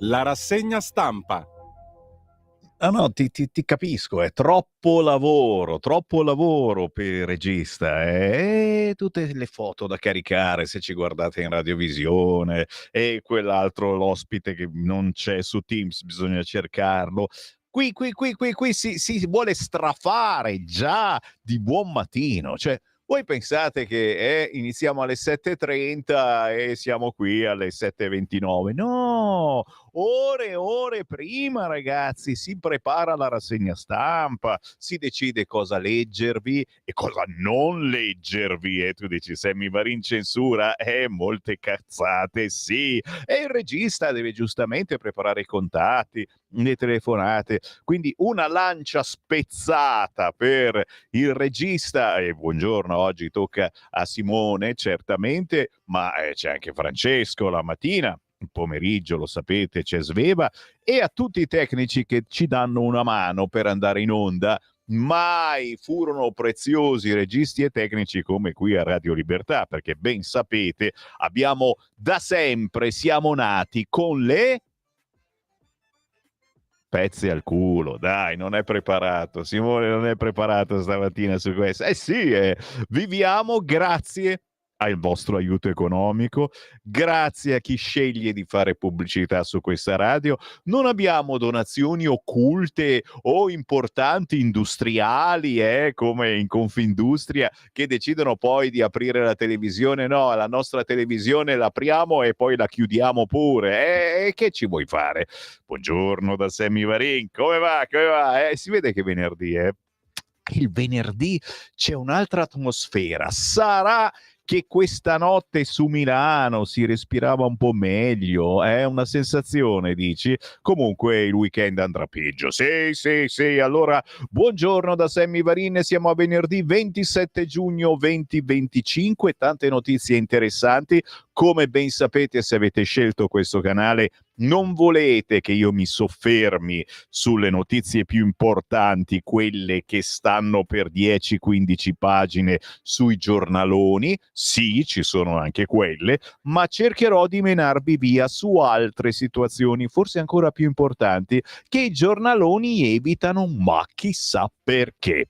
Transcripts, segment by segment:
La rassegna stampa. Ah no, ti capisco, è troppo lavoro per il regista, e tutte le foto da caricare se ci guardate in radiovisione, e quell'altro, l'ospite che non c'è su Teams, bisogna cercarlo. Qui si vuole strafare già di buon mattino, cioè voi pensate che iniziamo alle 7:30 e siamo qui alle 7:29? No, ore e ore prima, ragazzi, si prepara la rassegna stampa, si decide cosa leggervi e cosa non leggervi. E tu dici, Sammy Varin censura? Molte cazzate, sì. E il regista deve giustamente preparare i contatti, le telefonate. Quindi una lancia spezzata per il regista. E buongiorno, oggi tocca a Simone, certamente, ma c'è anche Francesco la mattina. Il pomeriggio, lo sapete, c'è Sveva, e a tutti i tecnici che ci danno una mano per andare in onda. Mai furono preziosi registi e tecnici come qui a Radio Libertà, perché ben sapete, abbiamo da sempre, siamo nati con le pezzi al culo. Dai, non è preparato. Simone non è preparato stamattina su questo. Sì, viviamo grazie al vostro aiuto economico, grazie a chi sceglie di fare pubblicità su questa radio. Non abbiamo donazioni occulte o importanti industriali, come in Confindustria, che decidono poi di aprire la televisione. No, la nostra televisione l'apriamo e poi la chiudiamo pure. E che ci vuoi fare? Buongiorno da Sammy Varin, come va? Come va? Si vede che venerdì, il venerdì c'è un'altra atmosfera. Sarà che questa notte su Milano si respirava un po' meglio, è una sensazione, dici? Comunque il weekend andrà peggio. Sì. Allora, buongiorno da Sammy Varin, siamo a venerdì 27 giugno 2025, tante notizie interessanti. Come ben sapete, se avete scelto questo canale, non volete che io mi soffermi sulle notizie più importanti, quelle che stanno per 10-15 pagine sui giornaloni. Sì, ci sono anche quelle, ma cercherò di menarvi via su altre situazioni, forse ancora più importanti, che i giornaloni evitano, ma chissà perché.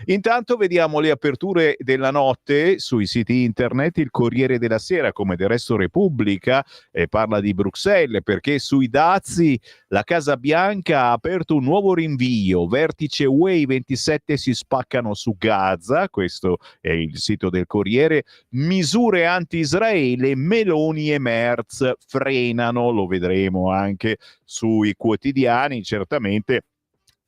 Intanto vediamo le aperture della notte sui siti internet. Il Corriere della Sera, come del resto Repubblica, parla di Bruxelles, perché sui dazi la Casa Bianca ha aperto un nuovo rinvio. Vertice UE, i 27 si spaccano su Gaza, questo è il sito del Corriere. Misure anti-Israele, Meloni e Merz frenano, lo vedremo anche sui quotidiani, certamente.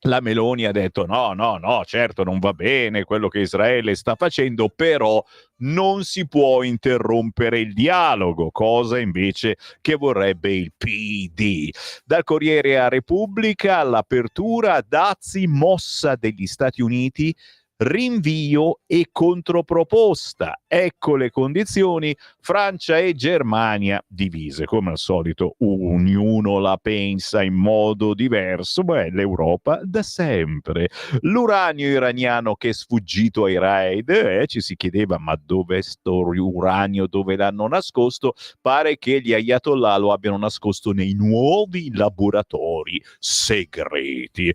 La Meloni ha detto no, certo non va bene quello che Israele sta facendo, però non si può interrompere il dialogo, cosa invece che vorrebbe il PD. Dal Corriere a Repubblica, l'apertura, dazi, mossa degli Stati Uniti, rinvio e controproposta. Ecco le condizioni. Francia e Germania divise, come al solito, ognuno la pensa in modo diverso. L'Europa da sempre. L'uranio iraniano che è sfuggito ai raid, ci si chiedeva ma dove è sto uranio, dove l'hanno nascosto? Pare che gli ayatollah lo abbiano nascosto nei nuovi laboratori segreti.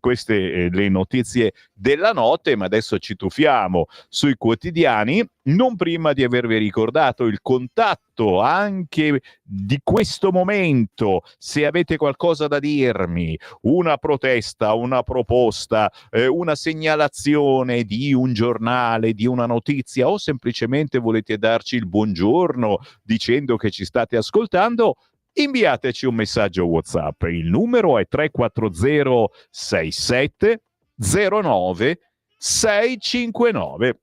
Queste le notizie della notte, ma adesso ci tuffiamo sui quotidiani, non prima di avervi ricordato il contatto anche di questo momento. Se avete qualcosa da dirmi, una protesta, una proposta, una segnalazione di un giornale, di una notizia, o semplicemente volete darci il buongiorno dicendo che ci state ascoltando, inviateci un messaggio WhatsApp. Il numero è 340 67 09 659.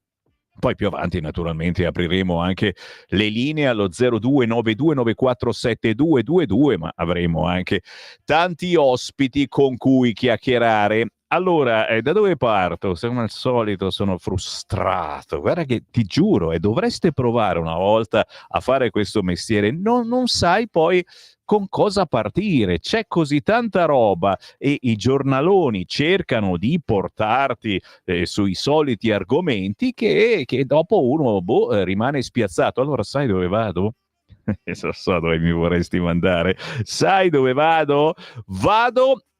Poi più avanti naturalmente apriremo anche le linee allo 0292947222, ma avremo anche tanti ospiti con cui chiacchierare. Allora, da dove parto? Come al solito sono frustrato. Guarda che ti giuro, dovreste provare una volta a fare questo mestiere. Non sai poi con cosa partire. C'è così tanta roba e i giornaloni cercano di portarti sui soliti argomenti che dopo uno rimane spiazzato. Allora sai dove vado? So dove mi vorresti mandare. Sai dove vado?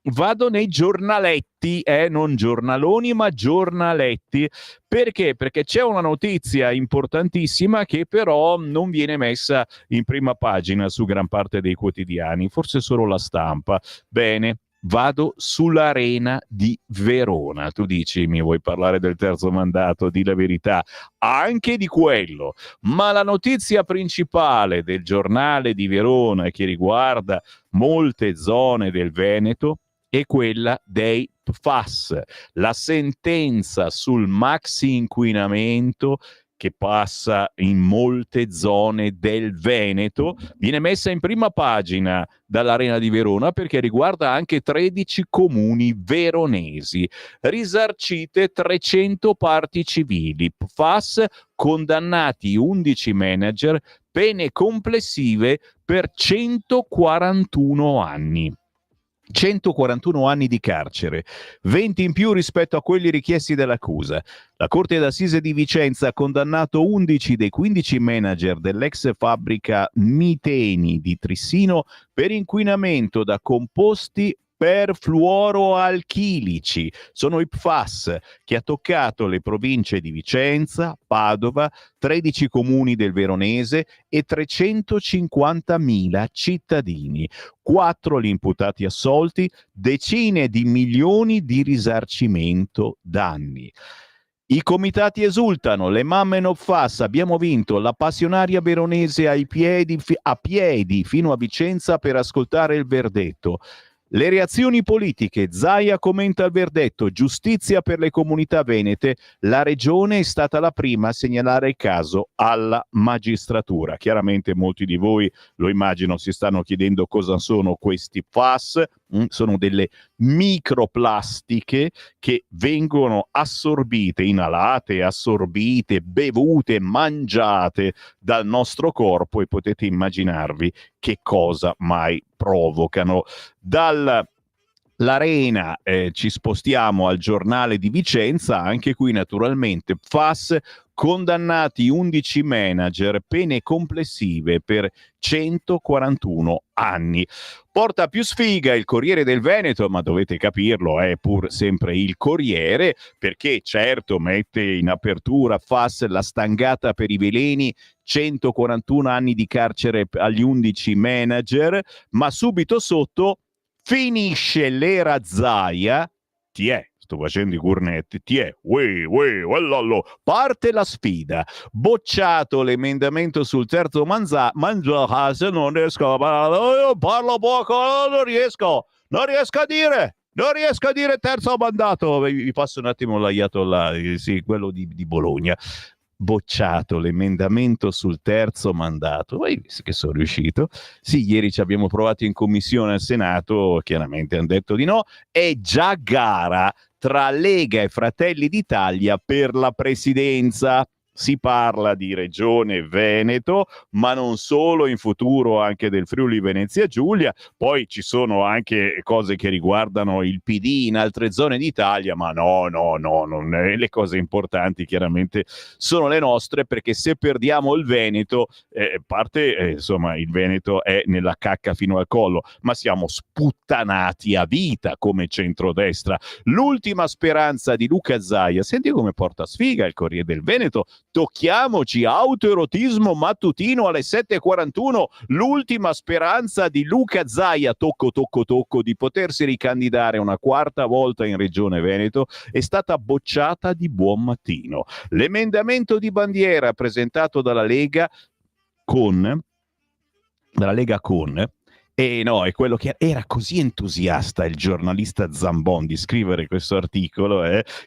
Vado nei giornaletti, non giornaloni, ma giornaletti. Perché? Perché c'è una notizia importantissima che però non viene messa in prima pagina su gran parte dei quotidiani, forse solo La Stampa. Bene, vado sull'Arena di Verona. Tu dici, mi vuoi parlare del terzo mandato? Di la verità, anche di quello. Ma la notizia principale del giornale di Verona, che riguarda molte zone del Veneto, è quella dei PFAS, la sentenza sul maxi inquinamento che passa in molte zone del Veneto, viene messa in prima pagina dall'Arena di Verona perché riguarda anche 13 comuni veronesi. Risarcite 300 parti civili, PFAS, condannati 11 manager, pene complessive per 141 anni. 141 anni di carcere, 20 in più rispetto a quelli richiesti dall'accusa. La Corte d'Assise di Vicenza ha condannato 11 dei 15 manager dell'ex fabbrica Miteni di Trissino per inquinamento da composti perfluoroalchilici. Sono i PFAS, che ha toccato le province di Vicenza, Padova, 13 comuni del Veronese e 350.000 cittadini. 4 gli imputati assolti, decine di milioni di risarcimento danni. I comitati esultano, le mamme no fas, abbiamo vinto, la passionaria veronese a piedi fino a Vicenza per ascoltare il verdetto. Le reazioni politiche, Zaia commenta il verdetto, giustizia per le comunità venete, la regione è stata la prima a segnalare il caso alla magistratura. Chiaramente molti di voi, lo immagino, si stanno chiedendo cosa sono questi PFAS. Sono delle microplastiche che vengono assorbite, inalate, assorbite, bevute, mangiate dal nostro corpo e potete immaginarvi che cosa mai provocano. Dall'Arena ci spostiamo al giornale di Vicenza, anche qui naturalmente PFAS, condannati 11 manager, pene complessive per 141 anni. Porta più sfiga il Corriere del Veneto, ma dovete capirlo, è pur sempre il Corriere, perché certo mette in apertura FAS la stangata per i veleni, 141 anni di carcere agli 11 manager, ma subito sotto finisce l'era Zaia, sto facendo i cornetti, parte la sfida, bocciato l'emendamento sul terzo mandato, non riesco a parlare, parlo poco, non riesco a dire terzo mandato, vi passo un attimo l'aiatollah, sì, quello di Bologna. Bocciato l'emendamento sul terzo mandato. Hai visto che sono riuscito? Sì, ieri ci abbiamo provato in commissione al Senato, chiaramente hanno detto di no. È già gara tra Lega e Fratelli d'Italia per la presidenza. Si parla di Regione Veneto, ma non solo, in futuro anche del Friuli Venezia Giulia. Poi ci sono anche cose che riguardano il PD in altre zone d'Italia, ma no, non è, le cose importanti chiaramente sono le nostre, perché se perdiamo il Veneto, insomma, il Veneto è nella cacca fino al collo, ma siamo sputtanati a vita come centrodestra. L'ultima speranza di Luca Zaia, senti come porta sfiga il Corriere del Veneto, tocchiamoci, autoerotismo mattutino alle 7:41, l'ultima speranza di Luca Zaia, tocco, di potersi ricandidare una quarta volta in Regione Veneto è stata bocciata di buon mattino. L'emendamento di bandiera presentato dalla Lega con e no, è quello che era così entusiasta il giornalista Zambon di scrivere questo articolo,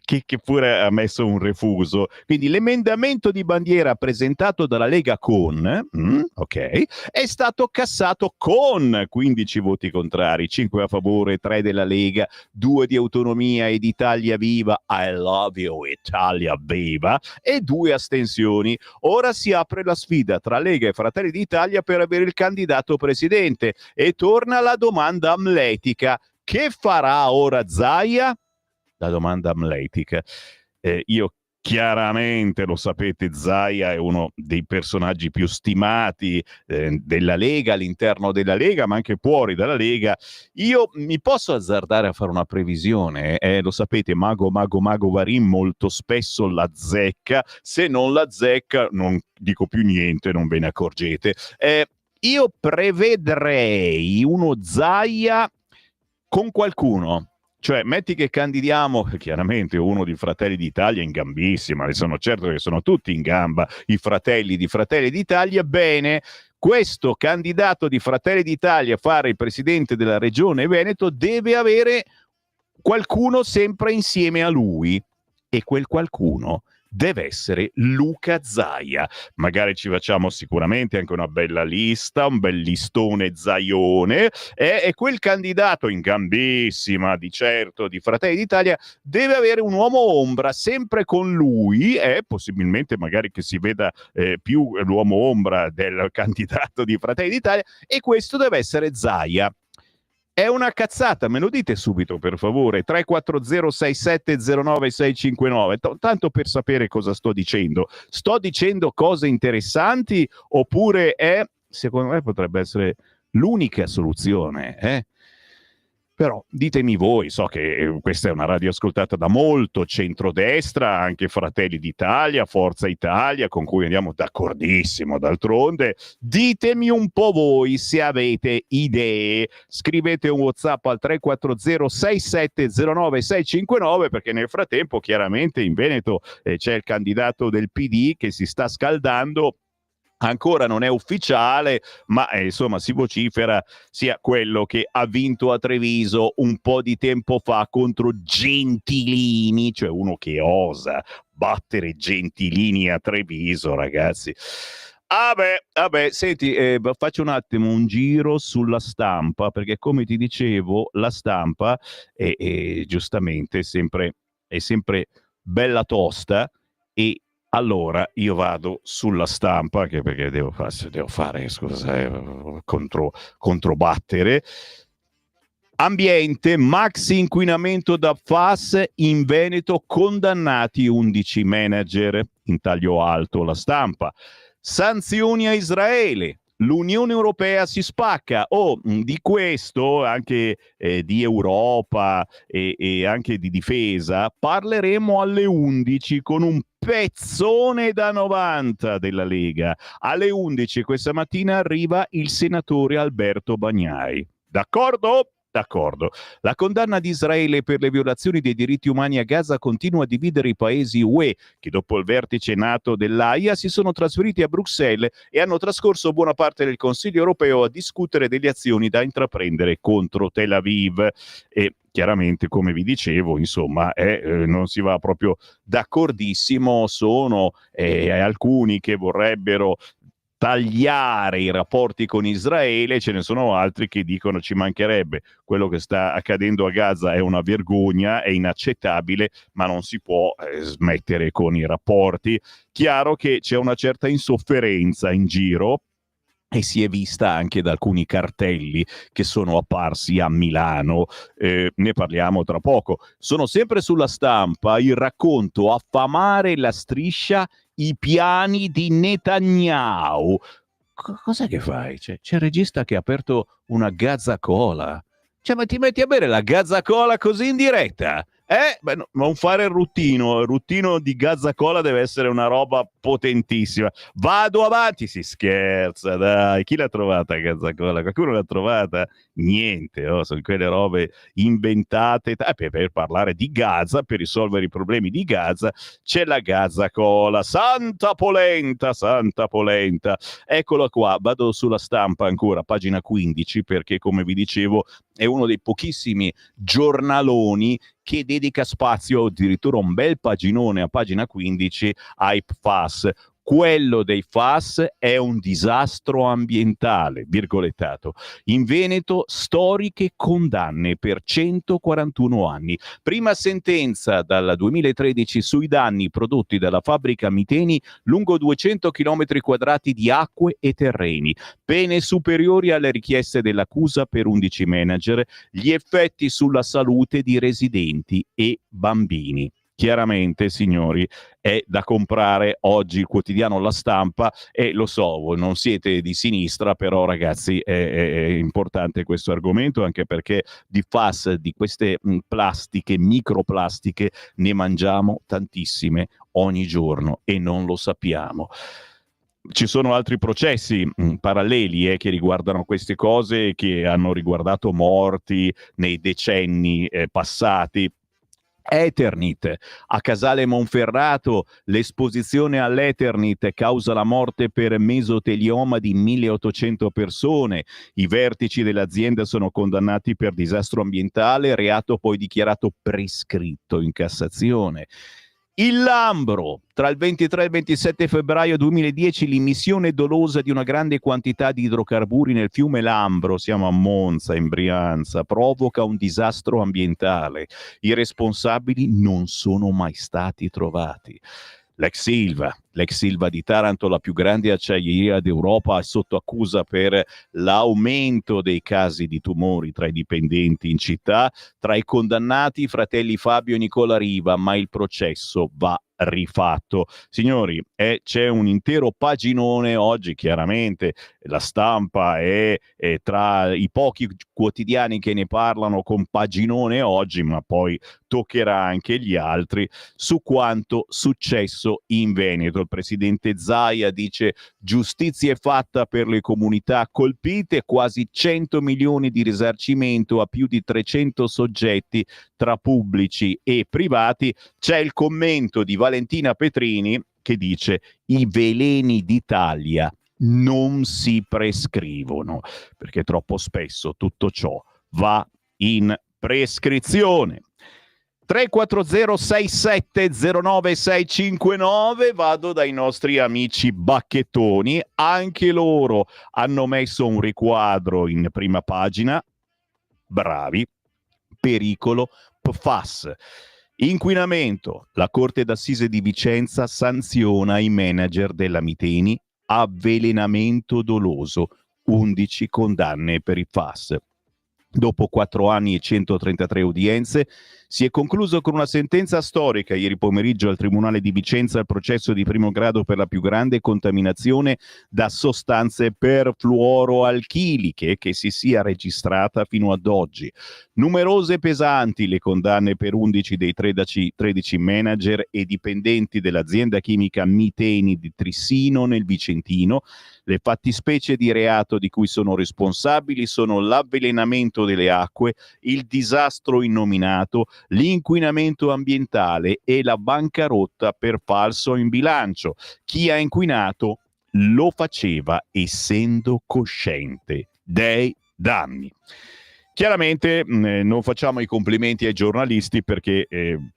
che pure ha messo un refuso. Quindi l'emendamento di bandiera presentato dalla Lega ok, è stato cassato con 15 voti contrari, 5 a favore, 3 della Lega, 2 di Autonomia e di Italia Viva, I love you Italia Viva, e 2 astensioni. Ora si apre la sfida tra Lega e Fratelli d'Italia per avere il candidato presidente. E torna la domanda amletica. Che farà ora Zaia? La domanda amletica. Io Chiaramente lo sapete, Zaia è uno dei personaggi più stimati della Lega, all'interno della Lega, ma anche fuori dalla Lega. Io mi posso azzardare a fare una previsione, lo sapete, Mago Varin molto spesso la zecca, se non la zecca non dico più niente, non ve ne accorgete. Io prevedrei uno Zaia con qualcuno. Cioè, metti che candidiamo, chiaramente uno di Fratelli d'Italia in gambissima, ne sono certo che sono tutti in gamba, i fratelli di Fratelli d'Italia, bene, questo candidato di Fratelli d'Italia a fare il presidente della regione Veneto deve avere qualcuno sempre insieme a lui, e quel qualcuno deve essere Luca Zaia. Magari ci facciamo sicuramente anche una bella lista, un bel listone zaione, e quel candidato in gambissima di certo di Fratelli d'Italia deve avere un uomo ombra sempre con lui, possibilmente magari che si veda più l'uomo ombra del candidato di Fratelli d'Italia, e questo deve essere Zaia. È una cazzata, me lo dite subito per favore, 34067096659, tanto per sapere cosa sto dicendo. Sto dicendo cose interessanti oppure secondo me potrebbe essere l'unica soluzione, Però ditemi voi, so che questa è una radio ascoltata da molto centrodestra, anche Fratelli d'Italia, Forza Italia, con cui andiamo d'accordissimo d'altronde. Ditemi un po' voi se avete idee. Scrivete un WhatsApp al 34067096659, perché nel frattempo chiaramente in Veneto c'è il candidato del PD che si sta scaldando. Ancora non è ufficiale, ma insomma si vocifera sia quello che ha vinto a Treviso un po' di tempo fa contro Gentilini, cioè uno che osa battere Gentilini a Treviso, ragazzi. Vabbè, senti, faccio un attimo un giro sulla stampa, perché come ti dicevo, la stampa è giustamente è sempre bella tosta, e allora io vado sulla stampa, perché devo fare, scusa, controbattere. Ambiente, maxi inquinamento da FAS in Veneto, condannati 11 manager. In taglio alto la stampa. Sanzioni a Israele. L'Unione Europea si spacca. Di questo, anche di Europa e anche di difesa, parleremo alle 11 con un pezzone da 90 della Lega. Alle 11 questa mattina arriva il senatore Alberto Bagnai. D'accordo? D'accordo. La condanna di Israele per le violazioni dei diritti umani a Gaza continua a dividere i paesi UE, che dopo il vertice NATO dell'AIA si sono trasferiti a Bruxelles e hanno trascorso buona parte del Consiglio europeo a discutere delle azioni da intraprendere contro Tel Aviv. E chiaramente, come vi dicevo, insomma, non si va proprio d'accordissimo. Sono alcuni che vorrebbero tagliare i rapporti con Israele, ce ne sono altri che dicono ci mancherebbe, quello che sta accadendo a Gaza è una vergogna, è inaccettabile, ma non si può smettere con i rapporti. Chiaro che c'è una certa insofferenza in giro, e si è vista anche da alcuni cartelli che sono apparsi a Milano, ne parliamo tra poco. Sono sempre sulla stampa il racconto affamare la striscia i piani di Netanyahu. Cos'è che fai? C'è il regista che ha aperto una Gazzacola. Cioè, ma ti metti a bere la Gazzacola così in diretta? Beh, no, non fare il ruttino di Gazzacola deve essere una roba potentissima. Vado avanti, si scherza, dai. Chi l'ha trovata Gazzacola? Qualcuno l'ha trovata? Niente, sono quelle robe inventate. Per parlare di Gaza, per risolvere i problemi di Gaza, c'è la Gazzacola. Santa polenta, santa polenta. Eccola qua, vado sulla stampa ancora, pagina 15, perché come vi dicevo è uno dei pochissimi giornaloni che dedica spazio, addirittura un bel paginone a pagina 15, ai PFAS. Quello dei FAS è un disastro ambientale, virgolettato. In Veneto storiche condanne per 141 anni. Prima sentenza dal 2013 sui danni prodotti dalla fabbrica Miteni lungo 200 km quadrati di acque e terreni. Pene superiori alle richieste dell'accusa per 11 manager. Gli effetti sulla salute di residenti e bambini. chiaramente, signori, è da comprare oggi il quotidiano La Stampa, e lo so, voi non siete di sinistra, però ragazzi è importante questo argomento, anche perché di FAS, di queste plastiche, microplastiche, ne mangiamo tantissime ogni giorno e non lo sappiamo. Ci sono altri processi paralleli che riguardano queste cose, che hanno riguardato morti nei decenni passati. Eternit, a Casale Monferrato l'esposizione all'Eternit causa la morte per mesotelioma di 1800 persone. I vertici dell'azienda sono condannati per disastro ambientale, reato poi dichiarato prescritto in Cassazione. Il Lambro, tra il 23 e il 27 febbraio 2010 l'immissione dolosa di una grande quantità di idrocarburi nel fiume Lambro, siamo a Monza in Brianza, provoca un disastro ambientale. I responsabili non sono mai stati trovati. L'ex Ilva di Taranto, la più grande acciaieria d'Europa, è sotto accusa per l'aumento dei casi di tumori tra i dipendenti in città. Tra i condannati i fratelli Fabio e Nicola Riva, ma il processo va rifatto. Signori, c'è un intero paginone oggi, chiaramente La Stampa è tra i pochi quotidiani che ne parlano con paginone oggi, ma poi toccherà anche gli altri, su quanto successo in Veneto. Il presidente Zaia dice: giustizia è fatta per le comunità colpite, quasi 100 milioni di risarcimento a più di 300 soggetti tra pubblici e privati. C'è il commento di Valentina Petrini che dice: i veleni d'Italia non si prescrivono, perché troppo spesso tutto ciò va in prescrizione. 340670969, vado dai nostri amici bacchettoni, anche loro hanno messo un riquadro in prima pagina, bravi. Pericolo PFAS. Inquinamento, la Corte d'Assise di Vicenza sanziona i manager della Miteni, avvelenamento doloso, 11 condanne per i PFAS. Dopo 4 anni e 133 udienze, si è concluso con una sentenza storica ieri pomeriggio al Tribunale di Vicenza il processo di primo grado per la più grande contaminazione da sostanze perfluoroalchiliche che si sia registrata fino ad oggi. Numerose e pesanti le condanne per 11 dei 13 manager e dipendenti dell'azienda chimica Miteni di Trissino nel Vicentino. Le fattispecie di reato di cui sono responsabili sono l'avvelenamento delle acque, il disastro innominato, l'inquinamento ambientale e la bancarotta per falso in bilancio. Chi ha inquinato lo faceva essendo cosciente dei danni. Chiaramente non facciamo i complimenti ai giornalisti, perché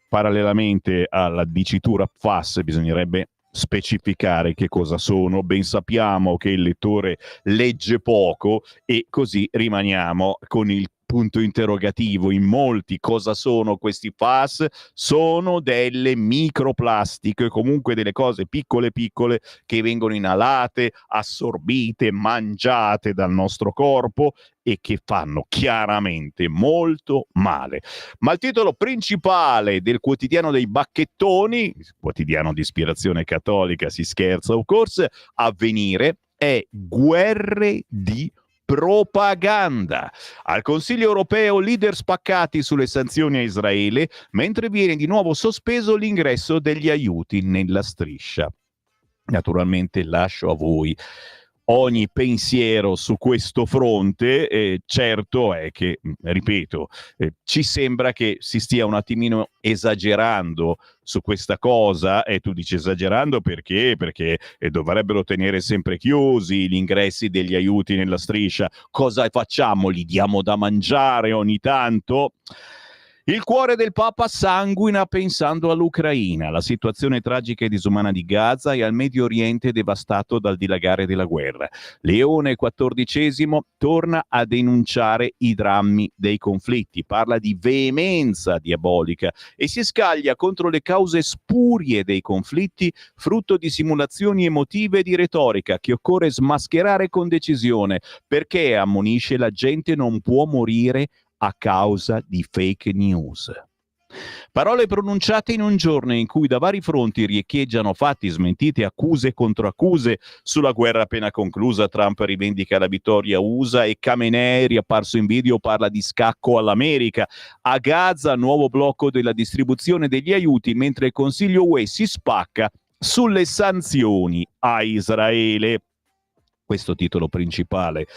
parallelamente alla dicitura PFAS bisognerebbe specificare che cosa sono. Ben sappiamo che il lettore legge poco e così rimaniamo con il punto interrogativo in molti. Cosa sono questi PFAS? Sono delle microplastiche, comunque delle cose piccole piccole che vengono inalate, assorbite, mangiate dal nostro corpo e che fanno chiaramente molto male. Ma il titolo principale del quotidiano dei bacchettoni, quotidiano di ispirazione cattolica, si scherza of course, Avvenire, è guerre di propaganda. Al Consiglio europeo leader spaccati sulle sanzioni a Israele, mentre viene di nuovo sospeso l'ingresso degli aiuti nella striscia. Naturalmente lascio a voi ogni pensiero su questo fronte. Certo è che, ripeto, ci sembra che si stia un attimino esagerando su questa cosa, e tu dici esagerando perché? Perché dovrebbero tenere sempre chiusi gli ingressi degli aiuti nella striscia. Cosa facciamo? Li diamo da mangiare ogni tanto? Il cuore del Papa sanguina pensando all'Ucraina, la situazione tragica e disumana di Gaza e al Medio Oriente devastato dal dilagare della guerra. Leone XIV torna a denunciare i drammi dei conflitti, parla di veemenza diabolica e si scaglia contro le cause spurie dei conflitti, frutto di simulazioni emotive e di retorica che occorre smascherare con decisione, perché, ammonisce, la gente non può morire a causa di fake news. Parole pronunciate in un giorno in cui da vari fronti riecheggiano fatti smentiti, accuse e controaccuse sulla guerra appena conclusa. Trump rivendica la vittoria USA e Khamenei, riapparso in video, parla di scacco all'America. A Gaza, nuovo blocco della distribuzione degli aiuti, mentre il Consiglio UE si spacca sulle sanzioni a Israele. Questo titolo principale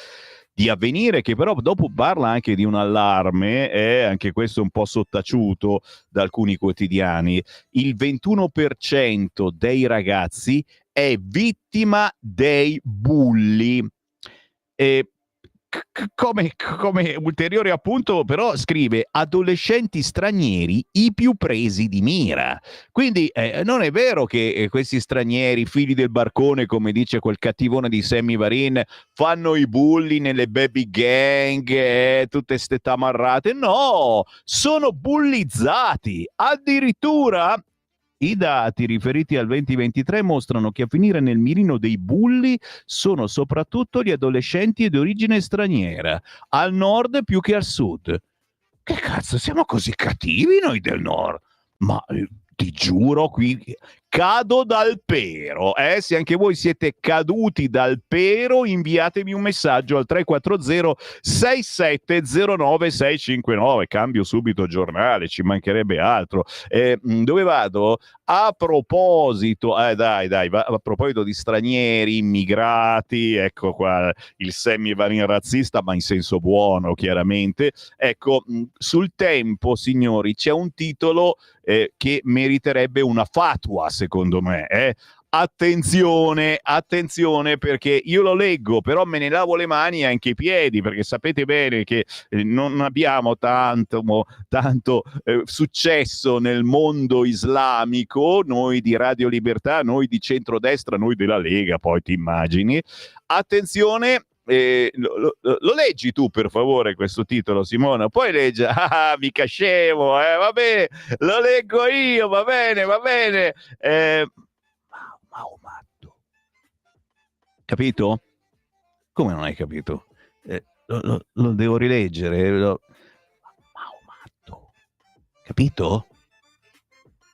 di Avvenire, che però dopo parla anche di un allarme, anche questo un po' sottaciuto da alcuni quotidiani. Il 21% dei ragazzi è vittima dei bulli. E come ulteriore appunto, però scrive adolescenti stranieri i più presi di mira. Quindi non è vero che questi stranieri, figli del barcone, come dice quel cattivone di Sammy Varin, fanno i bulli nelle baby gang, tutte ste tamarrate. No, sono bullizzati. Addirittura i dati riferiti al 2023 mostrano che a finire nel mirino dei bulli sono soprattutto gli adolescenti di origine straniera, al nord più che al sud. Che cazzo, siamo così cattivi noi del nord? Ma ti giuro, qui cado dal pero. Se anche voi siete caduti dal pero, inviatemi un messaggio al 340 6709 659. Cambio subito giornale, ci mancherebbe altro. Dove vado? A proposito, a proposito di stranieri, immigrati, ecco qua il semi-varin razzista, ma in senso buono, chiaramente. Ecco, sul Tempo, signori, c'è un titolo che meriterebbe una fatwa, secondo me. Attenzione, attenzione, perché io lo leggo, però me ne lavo le mani e anche i piedi, perché sapete bene che non abbiamo tanto successo nel mondo islamico, noi di Radio Libertà, noi di centrodestra, noi della Lega, poi ti immagini. Attenzione, lo leggi tu per favore questo titolo, Simona? Poi leggi, mica scemo, va bene, lo leggo io, va bene, Maomatto, capito? Come non hai capito? Lo devo rileggere, Maomatto, capito?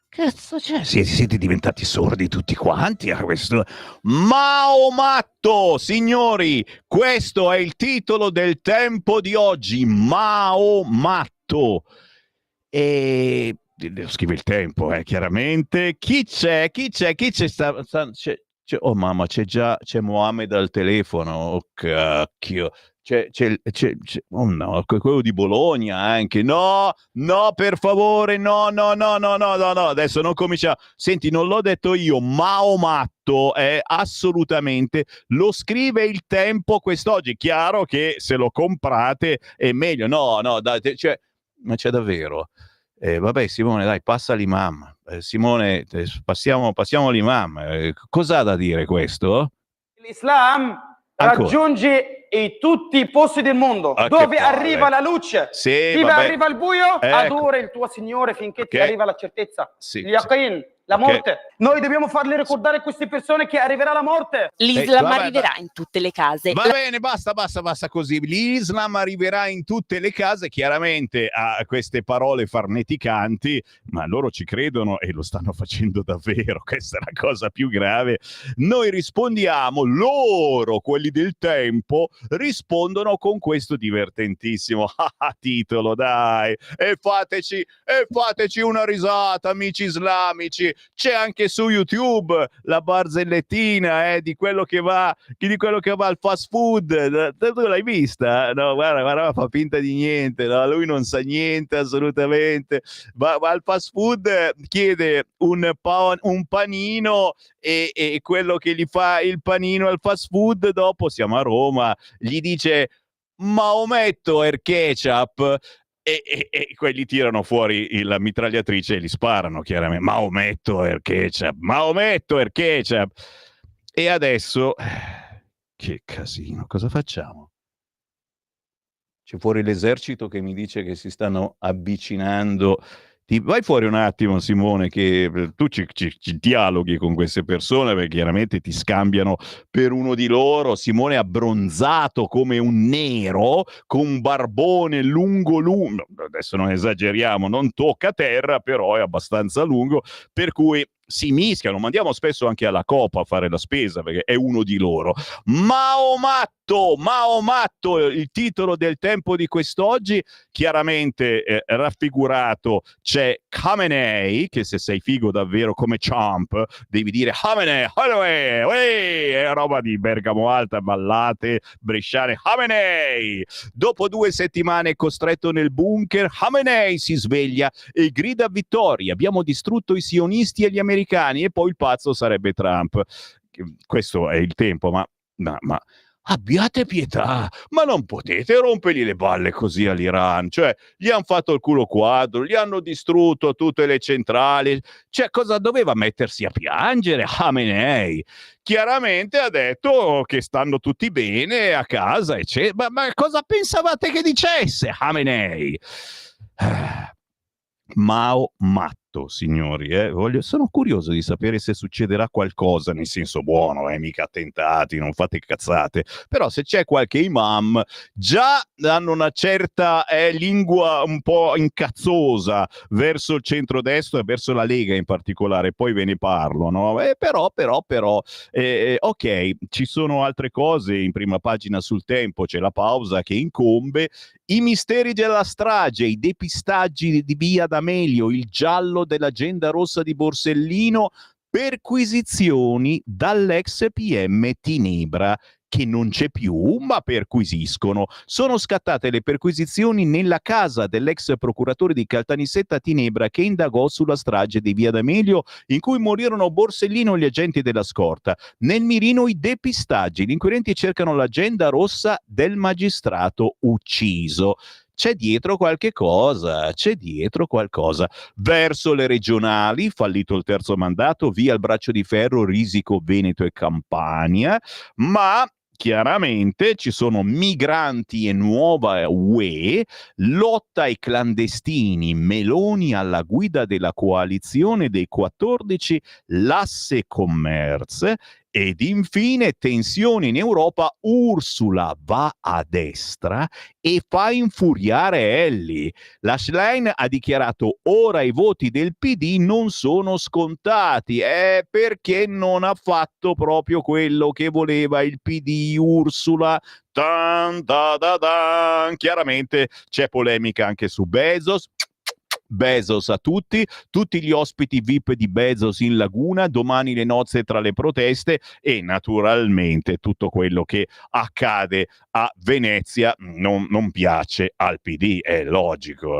Cazzo c'è? Siete diventati sordi tutti quanti a questo? Maomatto, signori, questo è il titolo del Tempo di oggi, Maomatto. E scrive il Tempo, chiaramente. Chi c'è? Oh mamma, c'è Mohamed al telefono, oh cacchio. Oh no, quello di Bologna anche. No, per favore, no. Adesso non comincia. Senti, non l'ho detto io, Maomatto, assolutamente. Lo scrive il Tempo quest'oggi. Chiaro che se lo comprate è meglio. No, dai, ma c'è davvero. Vabbè, Simone, dai, passa l'imam. Simone, passiamo all'imam. Cos'ha da dire questo? L'Islam raggiunge tutti i posti del mondo. Dove arriva la luce, dove arriva il buio, adora il tuo Signore finché ti arriva la certezza, l'yaqin, la morte. Noi dobbiamo farle ricordare a queste persone che arriverà la morte. L'Islam arriverà in tutte le case. Va bene, basta così. L'Islam arriverà in tutte le case, chiaramente a queste parole farneticanti, ma loro ci credono e lo stanno facendo davvero. Questa è la cosa più grave. Noi rispondiamo, loro, quelli del Tempo, rispondono con questo divertentissimo titolo, dai. E fateci una risata, amici islamici. C'è anche su YouTube la barzellettina di quello che va al fast food. Tu l'hai vista? No, guarda, fa finta di niente, no? Lui non sa niente assolutamente. Va al fast food, chiede un panino e quello che gli fa il panino al fast food, dopo siamo a Roma, gli dice Maometto er ketchup. E quelli tirano fuori la mitragliatrice e li sparano, chiaramente. Maometto er ketchup. E adesso che casino, cosa facciamo? C'è fuori l'esercito che mi dice che si stanno avvicinando vai fuori un attimo, Simone, che tu ci dialoghi con queste persone, perché chiaramente ti scambiano per uno di loro. Simone è abbronzato come un nero, con un barbone lungo, adesso non esageriamo, non tocca terra, però è abbastanza lungo, per cui si mischiano, mandiamo spesso anche alla Coop a fare la spesa, perché è uno di loro. Maomatto, il titolo del tempo di quest'oggi, chiaramente raffigurato c'è Khamenei, che se sei figo davvero come Trump, devi dire Khamenei, è roba di Bergamo Alta, ballate, bresciane, Khamenei. Dopo 2 settimane costretto nel bunker, Khamenei si sveglia e grida vittoria, abbiamo distrutto i sionisti e gli americani, e poi il pazzo sarebbe Trump. Questo è il tempo, ma abbiate pietà, ma non potete rompergli le balle così all'Iran, cioè gli hanno fatto il culo quadro, gli hanno distrutto tutte le centrali, cioè cosa doveva mettersi a piangere Khamenei? Chiaramente ha detto che stanno tutti bene a casa, eccetera. Ma cosa pensavate che dicesse Khamenei? Mao matto, signori, sono curioso di sapere se succederà qualcosa, nel senso buono, mica attentati, non fate cazzate, però se c'è qualche imam, già hanno una certa lingua un po' incazzosa verso il centrodestra e verso la Lega in particolare, poi ve ne parlo, no? Però, ok, ci sono altre cose in prima pagina sul Tempo, c'è la pausa che incombe, i misteri della strage, i depistaggi di Via D'Amelio, il giallo dell'agenda rossa di Borsellino, perquisizioni dall'ex PM Tinebra, che non c'è più, ma perquisiscono. Sono scattate le perquisizioni nella casa dell'ex procuratore di Caltanissetta Tinebra, che indagò sulla strage di Via D'Amelio, in cui morirono Borsellino e gli agenti della scorta. Nel mirino i depistaggi. Gli inquirenti cercano l'agenda rossa del magistrato ucciso. C'è dietro qualche cosa, c'è dietro qualcosa. Verso le regionali, fallito il terzo mandato, via il braccio di ferro, Risico, Veneto e Campania, ma chiaramente ci sono migranti e nuova UE, lotta ai clandestini, Meloni alla guida della coalizione dei 14, l'asse commerce, ed infine tensioni in Europa, Ursula va a destra e fa infuriare Elly. La Schlein ha dichiarato: ora i voti del PD non sono scontati, perché non ha fatto proprio quello che voleva il PD, Ursula. Tan, da, da, da. Chiaramente c'è polemica anche su Bezos a tutti gli ospiti VIP di Bezos in laguna, domani le nozze tra le proteste e naturalmente tutto quello che accade a Venezia non piace al PD, è logico,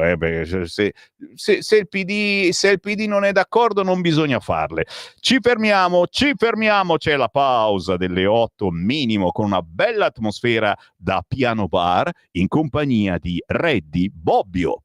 se il PD non è d'accordo non bisogna farle. Ci fermiamo, c'è la pausa delle 8 minimo con una bella atmosfera da piano bar in compagnia di Reddy Bobbio.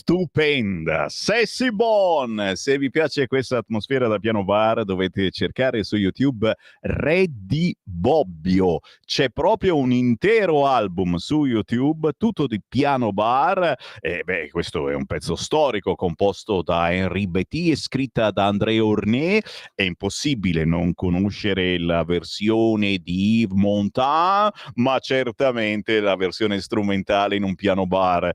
Stupenda, Sassy Bon. Se vi piace questa atmosfera da piano bar, dovete cercare su YouTube Re di Bobbio. C'è proprio un intero album su YouTube, tutto di piano bar. Questo è un pezzo storico composto da Henri Betty e scritta da André Orné. È impossibile non conoscere la versione di Yves Montand, ma certamente la versione strumentale in un piano bar.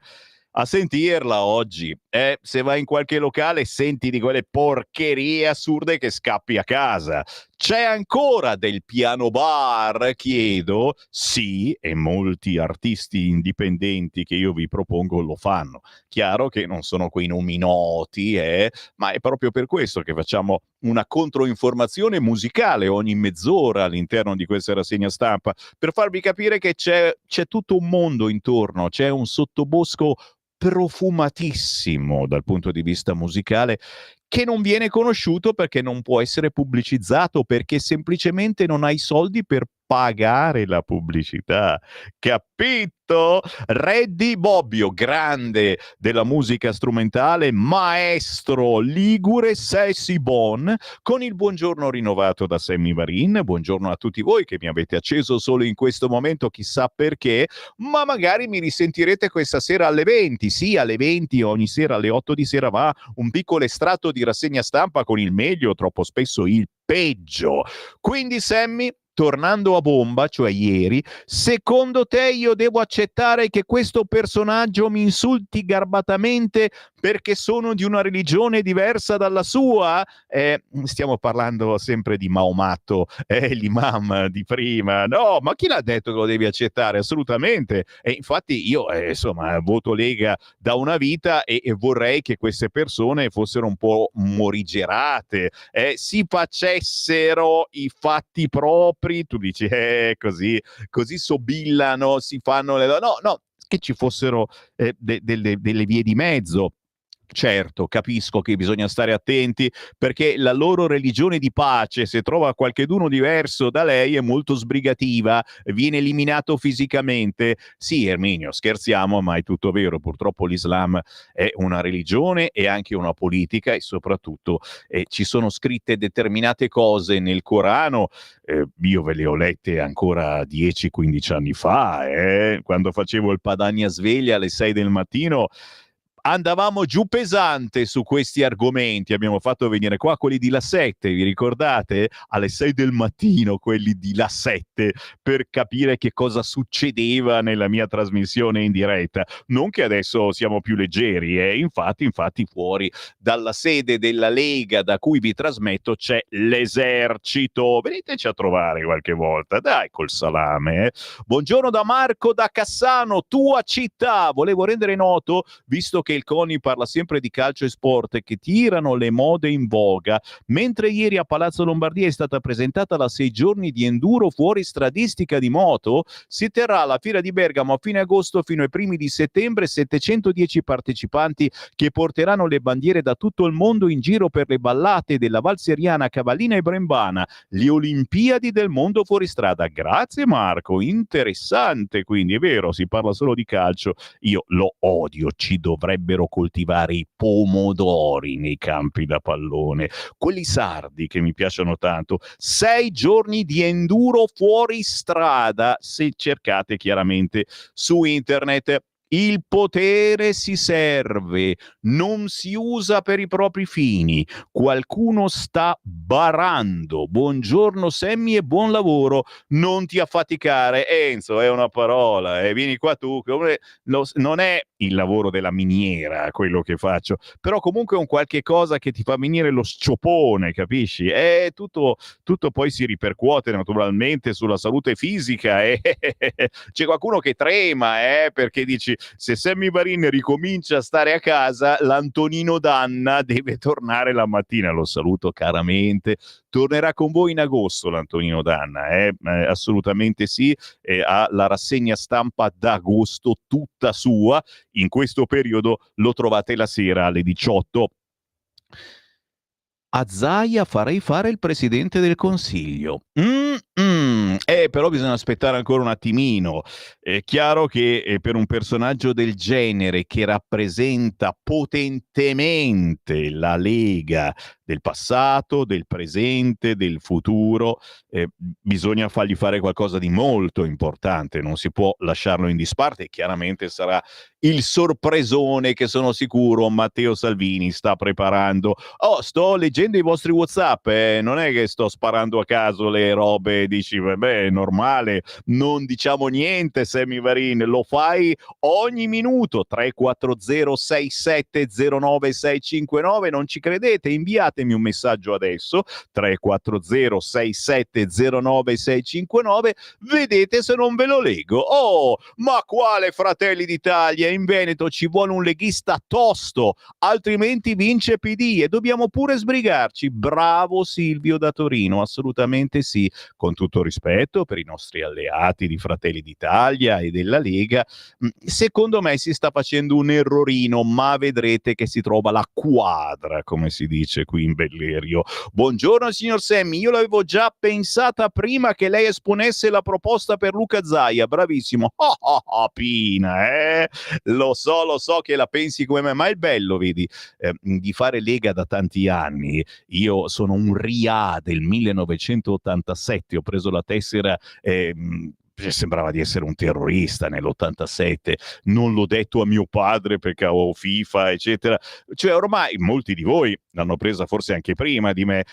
A sentirla oggi, se vai in qualche locale senti di quelle porcherie assurde che scappi a casa. C'è ancora del piano bar, chiedo? Sì, e molti artisti indipendenti che io vi propongo lo fanno. Chiaro che non sono quei nomi noti, ma è proprio per questo che facciamo una controinformazione musicale ogni mezz'ora all'interno di questa rassegna stampa, per farvi capire che c'è tutto un mondo intorno, c'è un sottobosco profumatissimo dal punto di vista musicale che non viene conosciuto perché non può essere pubblicizzato, perché semplicemente non hai soldi per pagare la pubblicità. Capito? Re di Bobbio, grande della musica strumentale, maestro ligure, Sassy Bon, con il buongiorno rinnovato da Sammy Varin. Buongiorno a tutti voi che mi avete acceso solo in questo momento, chissà perché, ma magari mi risentirete questa sera alle 20. Sì, alle 20, ogni sera alle 8 di sera va un piccolo estratto di rassegna stampa con il meglio, troppo spesso il peggio. Quindi Sammy, tornando a bomba, cioè ieri, secondo te io devo accettare che questo personaggio mi insulti garbatamente perché sono di una religione diversa dalla sua? Stiamo parlando sempre di Maometto, l'imam di prima. No, ma chi l'ha detto che lo devi accettare? Assolutamente. E infatti io, voto Lega da una vita e vorrei che queste persone fossero un po' morigerate, si facessero i fatti propri. Tu dici, così sobillano, si fanno le... No, che ci fossero delle vie di mezzo. Certo, capisco che bisogna stare attenti perché la loro religione di pace, se trova qualcheduno diverso da lei, è molto sbrigativa, viene eliminato fisicamente. Sì, Erminio, scherziamo, ma è tutto vero. Purtroppo l'Islam è una religione e anche una politica, e soprattutto ci sono scritte determinate cose nel Corano. Io ve le ho lette ancora 10-15 anni fa, quando facevo il Padania Sveglia alle 6 del mattino. Andavamo giù pesante su questi argomenti, abbiamo fatto venire qua quelli di La 7, vi ricordate? Alle 6 del mattino quelli di La 7 per capire che cosa succedeva nella mia trasmissione in diretta. Non che adesso siamo più leggeri, infatti fuori dalla sede della Lega da cui vi trasmetto c'è l'esercito. Veniteci a trovare qualche volta, dai, col salame. Buongiorno da Marco da Cassano, tua città. Volevo rendere noto, visto che il CONI parla sempre di calcio e sport che tirano le mode in voga, mentre ieri a Palazzo Lombardia è stata presentata la 6 giorni di enduro fuoristradistica di moto, si terrà la fiera di Bergamo a fine agosto fino ai primi di settembre, 710 partecipanti che porteranno le bandiere da tutto il mondo in giro per le ballate della Val Seriana, Cavallina e Brembana, le Olimpiadi del mondo fuoristrada. Grazie Marco, interessante, quindi è vero, si parla solo di calcio, io lo odio, ci dovrebbero coltivare i pomodori nei campi da pallone, quelli sardi che mi piacciono tanto. 6 giorni di enduro fuori strada, se cercate chiaramente su internet. Il potere si serve, non si usa per i propri fini. Qualcuno sta barando. Buongiorno Sammy e buon lavoro. Non ti affaticare. Enzo, è una parola. Vieni qua tu. Non è il lavoro della miniera quello che faccio, però comunque è un qualche cosa che ti fa venire lo sciopone, capisci? Tutto poi si ripercuote naturalmente sulla salute fisica. C'è qualcuno che trema perché dici, se Sammy Varin ricomincia a stare a casa, l'Antonino Danna deve tornare la mattina. Lo saluto caramente. Tornerà con voi in agosto l'Antonino Danna, assolutamente sì, ha la rassegna stampa d'agosto tutta sua. In questo periodo lo trovate la sera alle 18. A Zaia farei fare il presidente del Consiglio. Però bisogna aspettare ancora un attimino. È chiaro che per un personaggio del genere che rappresenta potentemente la Lega del passato, del presente, del futuro, bisogna fargli fare qualcosa di molto importante, non si può lasciarlo in disparte. Chiaramente sarà il sorpresone che sono sicuro Matteo Salvini sta preparando. Sto leggendo i vostri WhatsApp, non è che sto sparando a caso le robe, dici vabbè è normale, non diciamo niente. Sammy Varin, lo fai ogni minuto. 34067096659, non ci credete? Inviatemi un messaggio adesso, 34067096659, vedete se non ve lo leggo. Ma quale Fratelli d'Italia? In Veneto ci vuole un leghista tosto, altrimenti vince PD e dobbiamo pure sbrigarci. Bravo Silvio da Torino, assolutamente sì, con tutto rispetto per i nostri alleati di Fratelli d'Italia e della Lega. Secondo me si sta facendo un errorino, ma vedrete che si trova la quadra, come si dice qui in Bellerio. Buongiorno signor Sammy, io l'avevo già pensata prima che lei esponesse la proposta per Luca Zaia, bravissimo. Pina, lo so che la pensi come me, ma è bello, vedi, di fare Lega da tanti anni. Io sono un RIA del 1987, ho preso la tessera, sembrava di essere un terrorista nell'87, non l'ho detto a mio padre perché avevo FIFA eccetera, cioè ormai molti di voi l'hanno presa forse anche prima di me.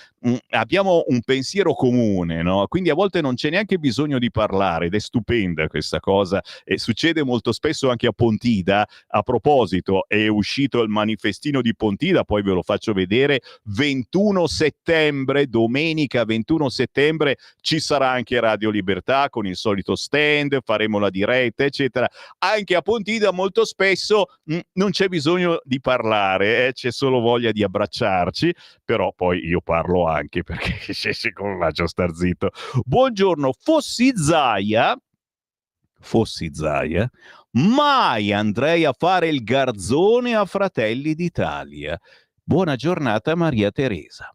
Abbiamo un pensiero comune, no? Quindi a volte non c'è neanche bisogno di parlare ed è stupenda questa cosa, e succede molto spesso anche a Pontida. A proposito, è uscito il manifestino di Pontida, poi ve lo faccio vedere. 21 settembre, domenica 21 settembre, ci sarà anche Radio Libertà con il solito stand, faremo la diretta eccetera. Anche a Pontida molto spesso non c'è bisogno di parlare, c'è solo voglia di abbracciarci, però poi io parlo anche perché come faccio a star zitto. Buongiorno, fossi Zaia, mai andrei a fare il garzone a Fratelli d'Italia. Buona giornata Maria Teresa.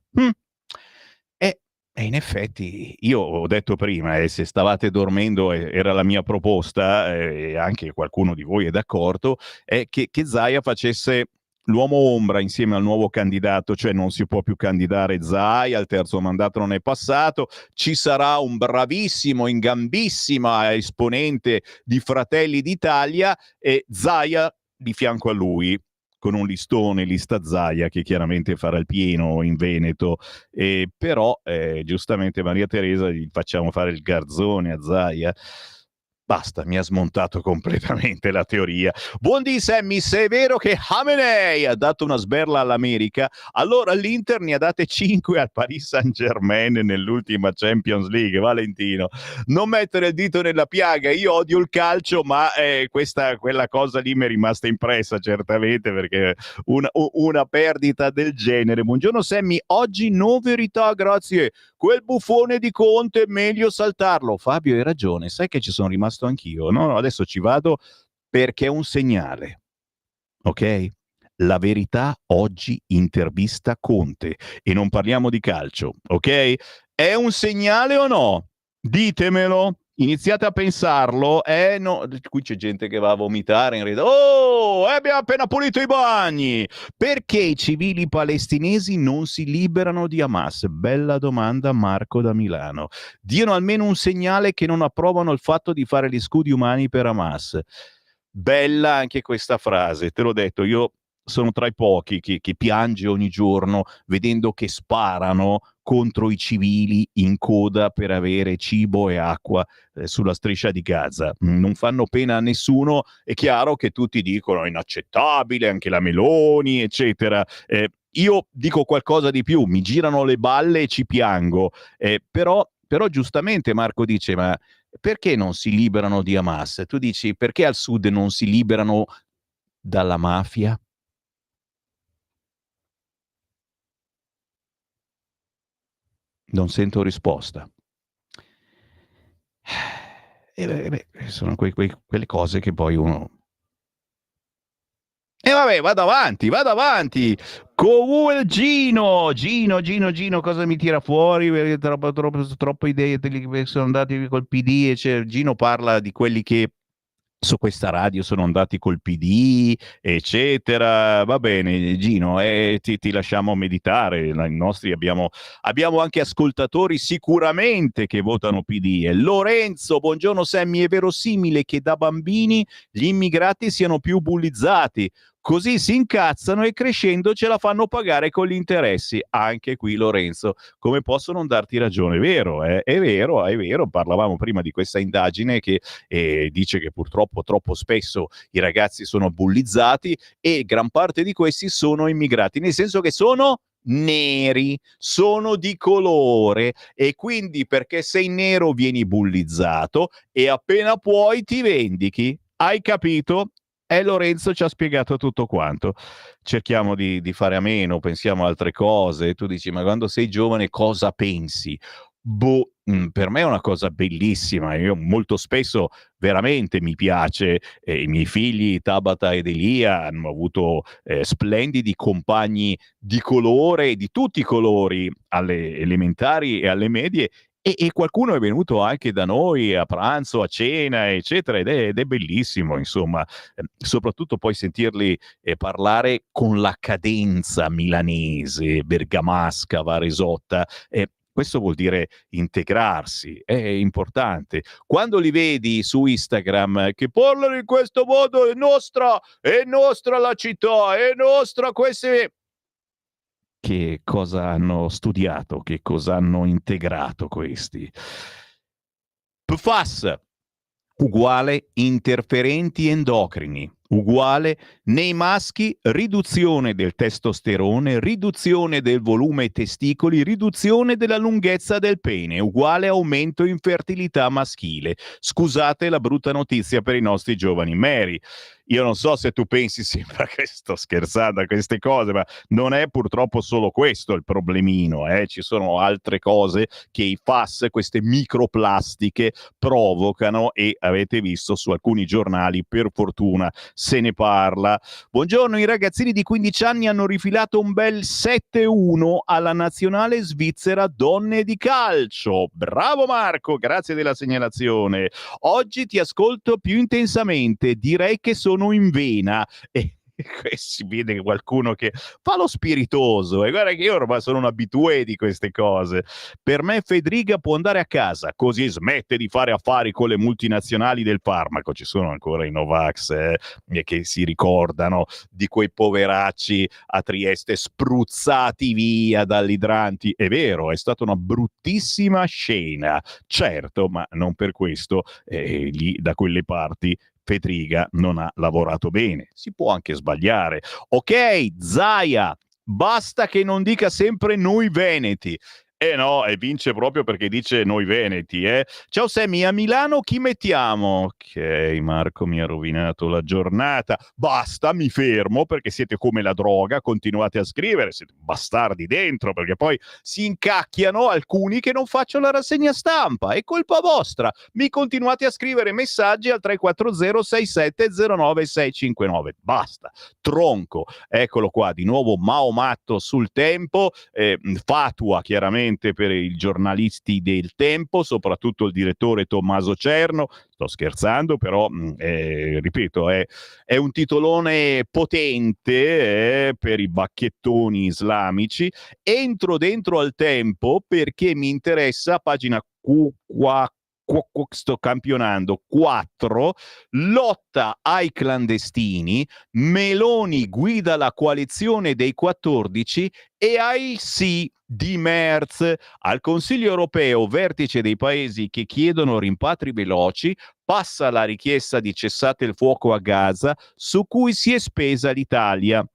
E in effetti io ho detto prima, se stavate dormendo era la mia proposta, e anche qualcuno di voi è d'accordo, che Zaia facesse l'uomo ombra insieme al nuovo candidato, cioè non si può più candidare Zaia, il terzo mandato non è passato, ci sarà un bravissimo, in gambissima esponente di Fratelli d'Italia e Zaia di fianco a lui, con un listone, lista Zaia, che chiaramente farà il pieno in Veneto, però giustamente Maria Teresa gli facciamo fare il garzone a Zaia. Basta, mi ha smontato completamente la teoria. Buondì Sammy, se è vero che Hamenei ha dato una sberla all'America, allora l'Inter ne ha date 5 al Paris Saint-Germain nell'ultima Champions League. Valentino, non mettere il dito nella piaga, io odio il calcio, ma quella cosa lì mi è rimasta impressa certamente, perché una perdita del genere. Buongiorno Sammy, oggi no verità, grazie. Quel buffone di Conte, meglio saltarlo. Fabio, hai ragione, sai che ci sono rimasto anch'io. No, adesso ci vado perché è un segnale. Ok? La verità oggi intervista Conte e non parliamo di calcio, ok? È un segnale o no? Ditemelo. Iniziate a pensarlo, no, qui c'è gente che va a vomitare in rete. Abbiamo appena pulito i bagni. Perché i civili palestinesi non si liberano di Hamas? Bella domanda, Marco da Milano. Diano almeno un segnale che non approvano il fatto di fare gli scudi umani per Hamas. bella anche questa frase, te l'ho detto, io sono tra i pochi che piange ogni giorno vedendo che sparano contro i civili in coda per avere cibo e acqua sulla striscia di Gaza. Non fanno pena a nessuno, è chiaro che tutti dicono è inaccettabile, anche la Meloni, eccetera. Io dico qualcosa di più, mi girano le balle e ci piango, però giustamente Marco dice, ma perché non si liberano di Hamas? Tu dici, perché al sud non si liberano dalla mafia? Non sento risposta. Sono quelle cose che poi uno... E vabbè, vado avanti. Gino, cosa mi tira fuori? Perché troppo idee che sono andati col PD. Gino parla di quelli che su questa radio sono andati col PD, eccetera. Va bene, Gino, ti lasciamo meditare. I nostri abbiamo anche ascoltatori sicuramente che votano PD. Lorenzo, buongiorno Sammy, è verosimile che da bambini gli immigrati siano più bullizzati. Così si incazzano e crescendo ce la fanno pagare con gli interessi. Anche qui, Lorenzo, come posso non darti ragione? È vero, è vero. Parlavamo prima di questa indagine che dice che purtroppo troppo spesso i ragazzi sono bullizzati e gran parte di questi sono immigrati, nel senso che sono neri, sono di colore e quindi perché sei nero vieni bullizzato e appena puoi ti vendichi. Hai capito? E Lorenzo ci ha spiegato tutto quanto. Cerchiamo di fare a meno, pensiamo a altre cose. Tu dici, ma quando sei giovane cosa pensi? Per me è una cosa bellissima. Io molto spesso veramente mi piace. I miei figli Tabata ed Elia hanno avuto splendidi compagni di colore, di tutti i colori, alle elementari e alle medie. E qualcuno è venuto anche da noi a pranzo, a cena, eccetera, ed è bellissimo, insomma, soprattutto poi sentirli parlare con la cadenza milanese, bergamasca, varesotta. Questo vuol dire integrarsi, è importante. Quando li vedi su Instagram che parlano in questo modo, è nostra la città, è nostra queste... Che cosa hanno studiato, che cosa hanno integrato questi. PFAS uguale interferenti endocrini, uguale nei maschi riduzione del testosterone, riduzione del volume testicoli, riduzione della lunghezza del pene, uguale aumento in fertilità maschile. Scusate la brutta notizia per i nostri giovani. Mary, io non so se tu pensi, sembra che sto scherzando a queste cose, ma non è purtroppo solo questo il problemino, ci sono altre cose che i FAS, queste microplastiche, provocano e avete visto su alcuni giornali, per fortuna se ne parla. Buongiorno, i ragazzini di 15 anni hanno rifilato un bel 7-1 alla nazionale svizzera donne di calcio. Bravo Marco, grazie della segnalazione. Oggi ti ascolto più intensamente, direi che sono in vena. E si vede qualcuno che fa lo spiritoso e guarda che io ormai sono un abitué di queste cose. Per me Federica può andare a casa, così smette di fare affari con le multinazionali del farmaco. Ci sono ancora i Novax che si ricordano di quei poveracci a Trieste spruzzati via dagli idranti. È vero, è stata una bruttissima scena, certo, ma non per questo lì da quelle parti Federica non ha lavorato bene. Si può anche sbagliare. Ok, Zaia, basta che non dica sempre noi veneti. No, e vince proprio perché dice noi veneti, Ciao Sammy, a Milano chi mettiamo? Ok, Marco mi ha rovinato la giornata. Basta, mi fermo perché siete come la droga, continuate a scrivere, siete bastardi dentro perché poi si incacchiano alcuni che non faccio la rassegna stampa, è colpa vostra. Mi continuate a scrivere messaggi al 340 6709 659. Basta, tronco. Eccolo qua, di nuovo Mao Matto sul Tempo, fatua chiaramente per i giornalisti del Tempo, soprattutto il direttore Tommaso Cerno. Sto scherzando, però ripeto, è un titolone potente per i bacchettoni islamici. Entro dentro al Tempo perché mi interessa, pagina sto campionando 4, lotta ai clandestini, Meloni guida la coalizione dei 14 e ai sì di Merz. Al Consiglio europeo, vertice dei paesi che chiedono rimpatri veloci, passa la richiesta di cessate il fuoco a Gaza, su cui si è spesa l'Italia.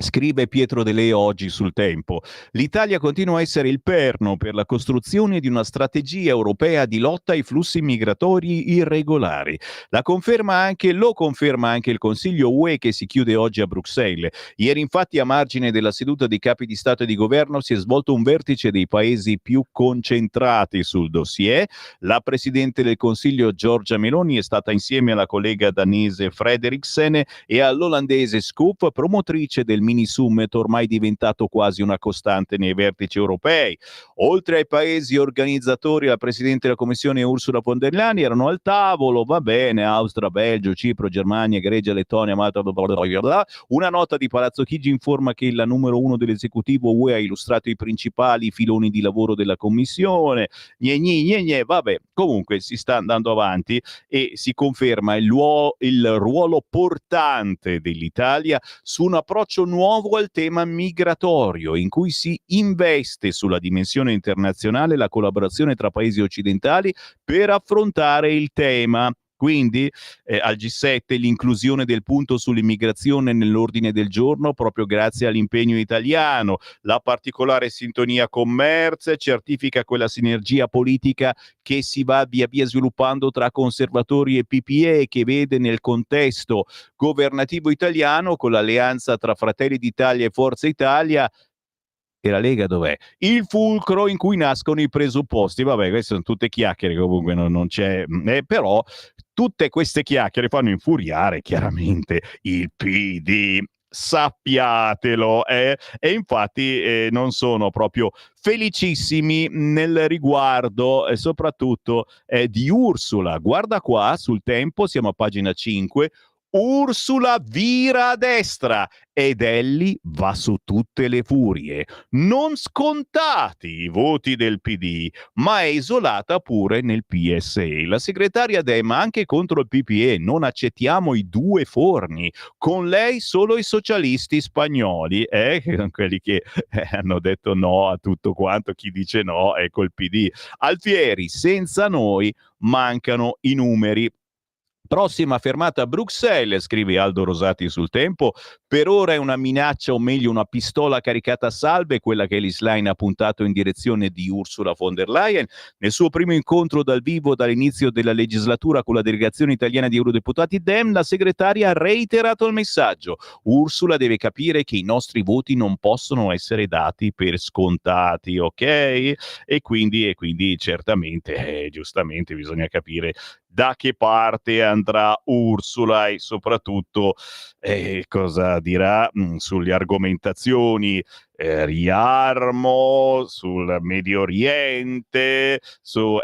Scrive Pietro De Leo oggi sul Tempo. L'Italia continua a essere il perno per la costruzione di una strategia europea di lotta ai flussi migratori irregolari. Lo conferma anche il Consiglio UE che si chiude oggi a Bruxelles. Ieri infatti, a margine della seduta dei capi di Stato e di Governo, si è svolto un vertice dei paesi più concentrati sul dossier. La Presidente del Consiglio Giorgia Meloni è stata insieme alla collega danese Frederiksen e all'olandese Scoop, promotrice del mini summit ormai diventato quasi una costante nei vertici europei. Oltre ai paesi organizzatori, la Presidente della Commissione Ursula von der Leyen erano al tavolo, va bene, Austria, Belgio, Cipro, Germania, Grecia, Lettonia, Malta, bla bla bla bla. Una nota di Palazzo Chigi informa che la numero 1 dell'esecutivo UE ha illustrato i principali filoni di lavoro della Commissione. Vabbè, comunque si sta andando avanti e si conferma il ruolo portante dell'Italia su un approccio nuovo al tema migratorio, in cui si investe sulla dimensione internazionale la collaborazione tra paesi occidentali per affrontare il tema. Quindi al G7 l'inclusione del punto sull'immigrazione nell'ordine del giorno proprio grazie all'impegno italiano, la particolare sintonia con Merz certifica quella sinergia politica che si va via via sviluppando tra conservatori e PPE, che vede nel contesto governativo italiano, con l'alleanza tra Fratelli d'Italia e Forza Italia, e la Lega dov'è? Il fulcro in cui nascono i presupposti. Vabbè, queste sono tutte chiacchiere, comunque non c'è... però tutte queste chiacchiere fanno infuriare chiaramente il PD. Sappiatelo, e infatti non sono proprio felicissimi nel riguardo, soprattutto di Ursula. Guarda qua sul Tempo, siamo a pagina 5. Ursula vira a destra ed Elly va su tutte le furie. Non scontati i voti del PD, ma è isolata pure nel PSE. La segretaria Dem anche contro il PPE. Non accettiamo i due forni. Con lei solo i socialisti spagnoli, quelli che hanno detto no a tutto quanto. Chi dice no è col PD. Alfieri, senza noi mancano i numeri. Prossima fermata a Bruxelles, scrive Aldo Rosati sul Tempo. Per ora è una minaccia, o meglio una pistola caricata a salve, quella che Elly Schlein ha puntato in direzione di Ursula von der Leyen. Nel suo primo incontro dal vivo dall'inizio della legislatura con la delegazione italiana di eurodeputati Dem, la segretaria ha reiterato il messaggio: Ursula deve capire che i nostri voti non possono essere dati per scontati, ok? E quindi certamente, giustamente bisogna capire da che parte andrà Ursula e soprattutto cosa dirà sulle argomentazioni riarmo, sul Medio Oriente, su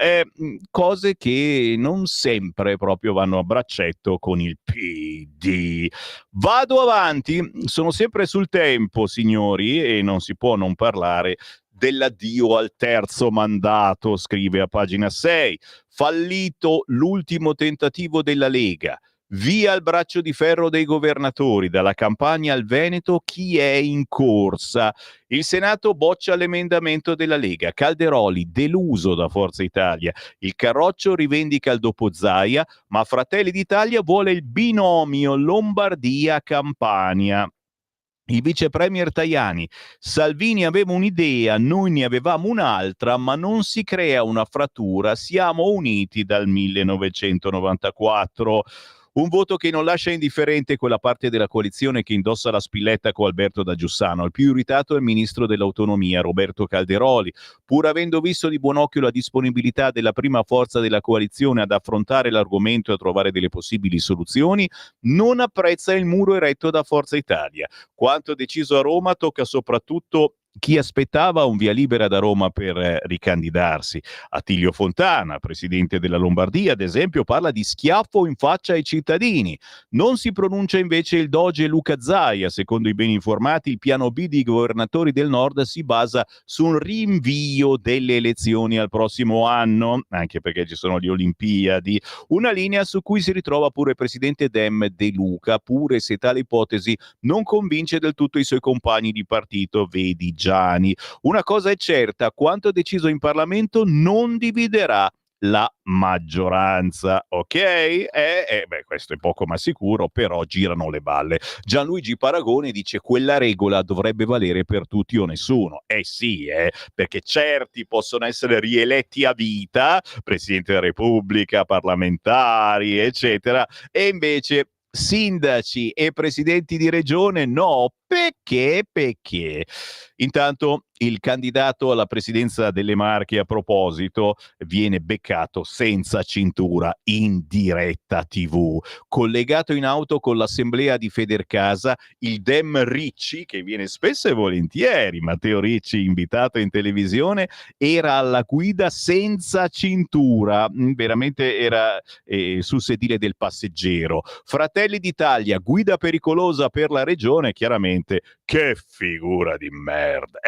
cose che non sempre proprio vanno a braccetto con il PD. Vado avanti, sono sempre sul Tempo, signori, e non si può non parlare dell'addio al terzo mandato, scrive a pagina 6. Fallito l'ultimo tentativo della Lega. Via il braccio di ferro dei governatori, dalla Campania al Veneto, chi è in corsa? Il Senato boccia l'emendamento della Lega. Calderoli, deluso da Forza Italia. Il Carroccio rivendica il dopo Zaia, ma Fratelli d'Italia vuole il binomio Lombardia-Campania. Il vice premier Tajani: Salvini aveva un'idea, noi ne avevamo un'altra, ma non si crea una frattura, siamo uniti dal 1994. Un voto che non lascia indifferente quella parte della coalizione che indossa la spilletta con Alberto da Giussano. Il più irritato è il ministro dell'autonomia, Roberto Calderoli. Pur avendo visto di buon occhio la disponibilità della prima forza della coalizione ad affrontare l'argomento e a trovare delle possibili soluzioni, non apprezza il muro eretto da Forza Italia. Quanto deciso a Roma tocca soprattutto chi aspettava un via libera da Roma per ricandidarsi. Attilio Fontana, presidente della Lombardia, ad esempio, parla di schiaffo in faccia ai cittadini. Non si pronuncia invece il doge Luca Zaia. Secondo i ben informati, il piano B dei governatori del Nord si basa su un rinvio delle elezioni al prossimo anno, anche perché ci sono le Olimpiadi, una linea su cui si ritrova pure il presidente Dem De Luca, pure se tale ipotesi non convince del tutto i suoi compagni di partito, vedi Gianni. Una cosa è certa, quanto deciso in Parlamento non dividerà la maggioranza, ok? Questo è poco ma sicuro, però girano le balle. Gianluigi Paragone dice quella regola dovrebbe valere per tutti o nessuno. Sì, perché certi possono essere rieletti a vita, Presidente della Repubblica, parlamentari, eccetera, e invece sindaci e presidenti di regione no. Perché? Intanto il candidato alla presidenza delle Marche, a proposito, viene beccato senza cintura in diretta TV. Collegato in auto con l'assemblea di Federcasa, il Dem Ricci, che viene spesso e volentieri, Matteo Ricci, invitato in televisione, era alla guida senza cintura. Veramente era sul sedile del passeggero. Fratelli d'Italia, guida pericolosa per la regione, chiaramente. Che figura di merda.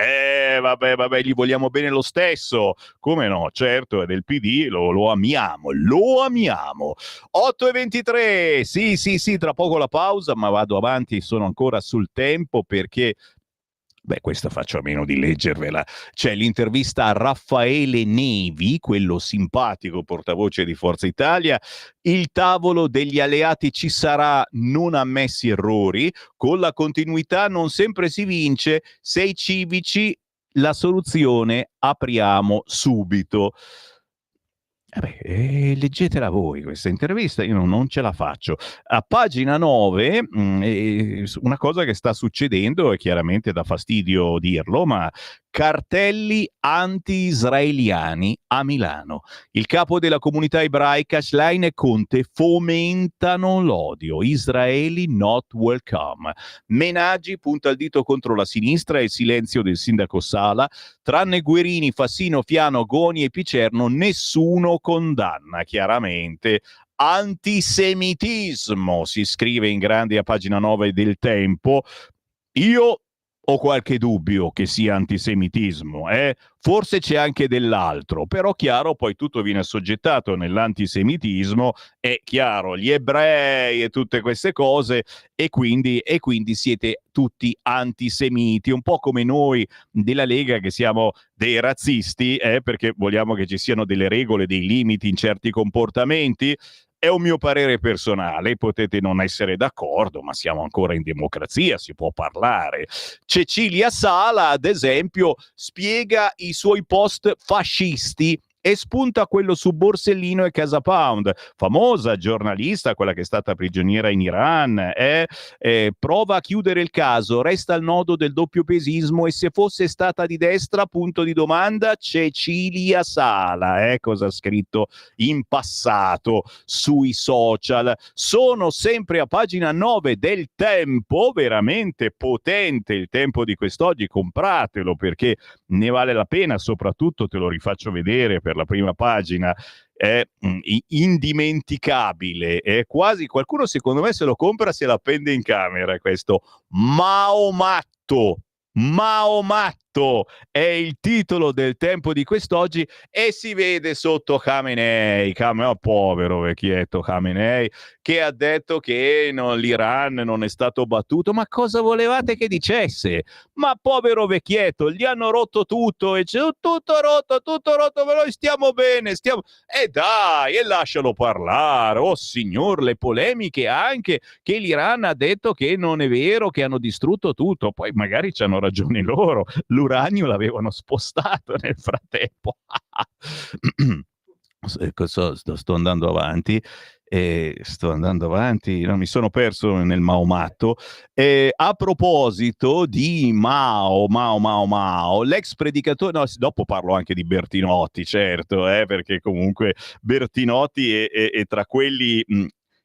Vabbè, gli vogliamo bene lo stesso. Come no? Certo, è del PD, lo amiamo. 8:23. Sì, tra poco la pausa, ma vado avanti, sono ancora sul tempo perché questa faccio a meno di leggervela. C'è l'intervista a Raffaele Nevi, quello simpatico portavoce di Forza Italia. Il tavolo degli alleati ci sarà, non ammessi errori. Con la continuità non sempre si vince. Se i civici, la soluzione apriamo subito. Leggetela voi questa intervista, io non ce la faccio. A pagina 9, una cosa che sta succedendo, e chiaramente dà fastidio dirlo, ma cartelli anti-israeliani a Milano. Il capo della comunità ebraica, Schlein e Conte, fomentano l'odio. Israeli not welcome. Menaggi punta il dito contro la sinistra e il silenzio del sindaco Sala. Tranne Guerini, Fassino, Fiano, Goni e Picerno, nessuno condanna, chiaramente. Antisemitismo, si scrive in grande a pagina 9 del Tempo. Io ho qualche dubbio che sia antisemitismo, forse c'è anche dell'altro, però chiaro, poi tutto viene assoggettato nell'antisemitismo, è chiaro, gli ebrei e tutte queste cose, e quindi siete tutti antisemiti, un po' come noi della Lega che siamo dei razzisti, perché vogliamo che ci siano delle regole, dei limiti in certi comportamenti. È un mio parere personale, potete non essere d'accordo, ma siamo ancora in democrazia, si può parlare. Cecilia Sala, ad esempio, spiega i suoi post fascisti e spunta quello su Borsellino e Casa Pound, famosa giornalista, quella che è stata prigioniera in Iran, prova a chiudere il caso, resta il nodo del doppiopesismo e se fosse stata di destra, punto di domanda, Cecilia Sala, cosa ha scritto in passato sui social. Sono sempre a pagina 9 del Tempo, veramente potente il Tempo di quest'oggi, compratelo perché ne vale la pena, soprattutto te lo rifaccio vedere per la prima pagina, è indimenticabile, è quasi, qualcuno secondo me se lo compra se l'appende in camera, questo Maomatto è il titolo del Tempo di quest'oggi e si vede sotto Khamenei, povero vecchietto Khamenei, che ha detto che l'Iran non è stato battuto. Ma cosa volevate che dicesse? Ma povero vecchietto, gli hanno rotto tutto e c'è tutto rotto, ma noi stiamo bene, dai, e lascialo parlare. Oh signor, le polemiche anche che l'Iran ha detto che non è vero, che hanno distrutto tutto, poi magari ci hanno ragione loro, l'uranio l'avevano spostato nel frattempo. Sto andando avanti. Non mi sono perso nel Maomatto. A proposito di Mao, l'ex predicatore, no, dopo parlo anche di Bertinotti, certo, perché comunque Bertinotti è tra quelli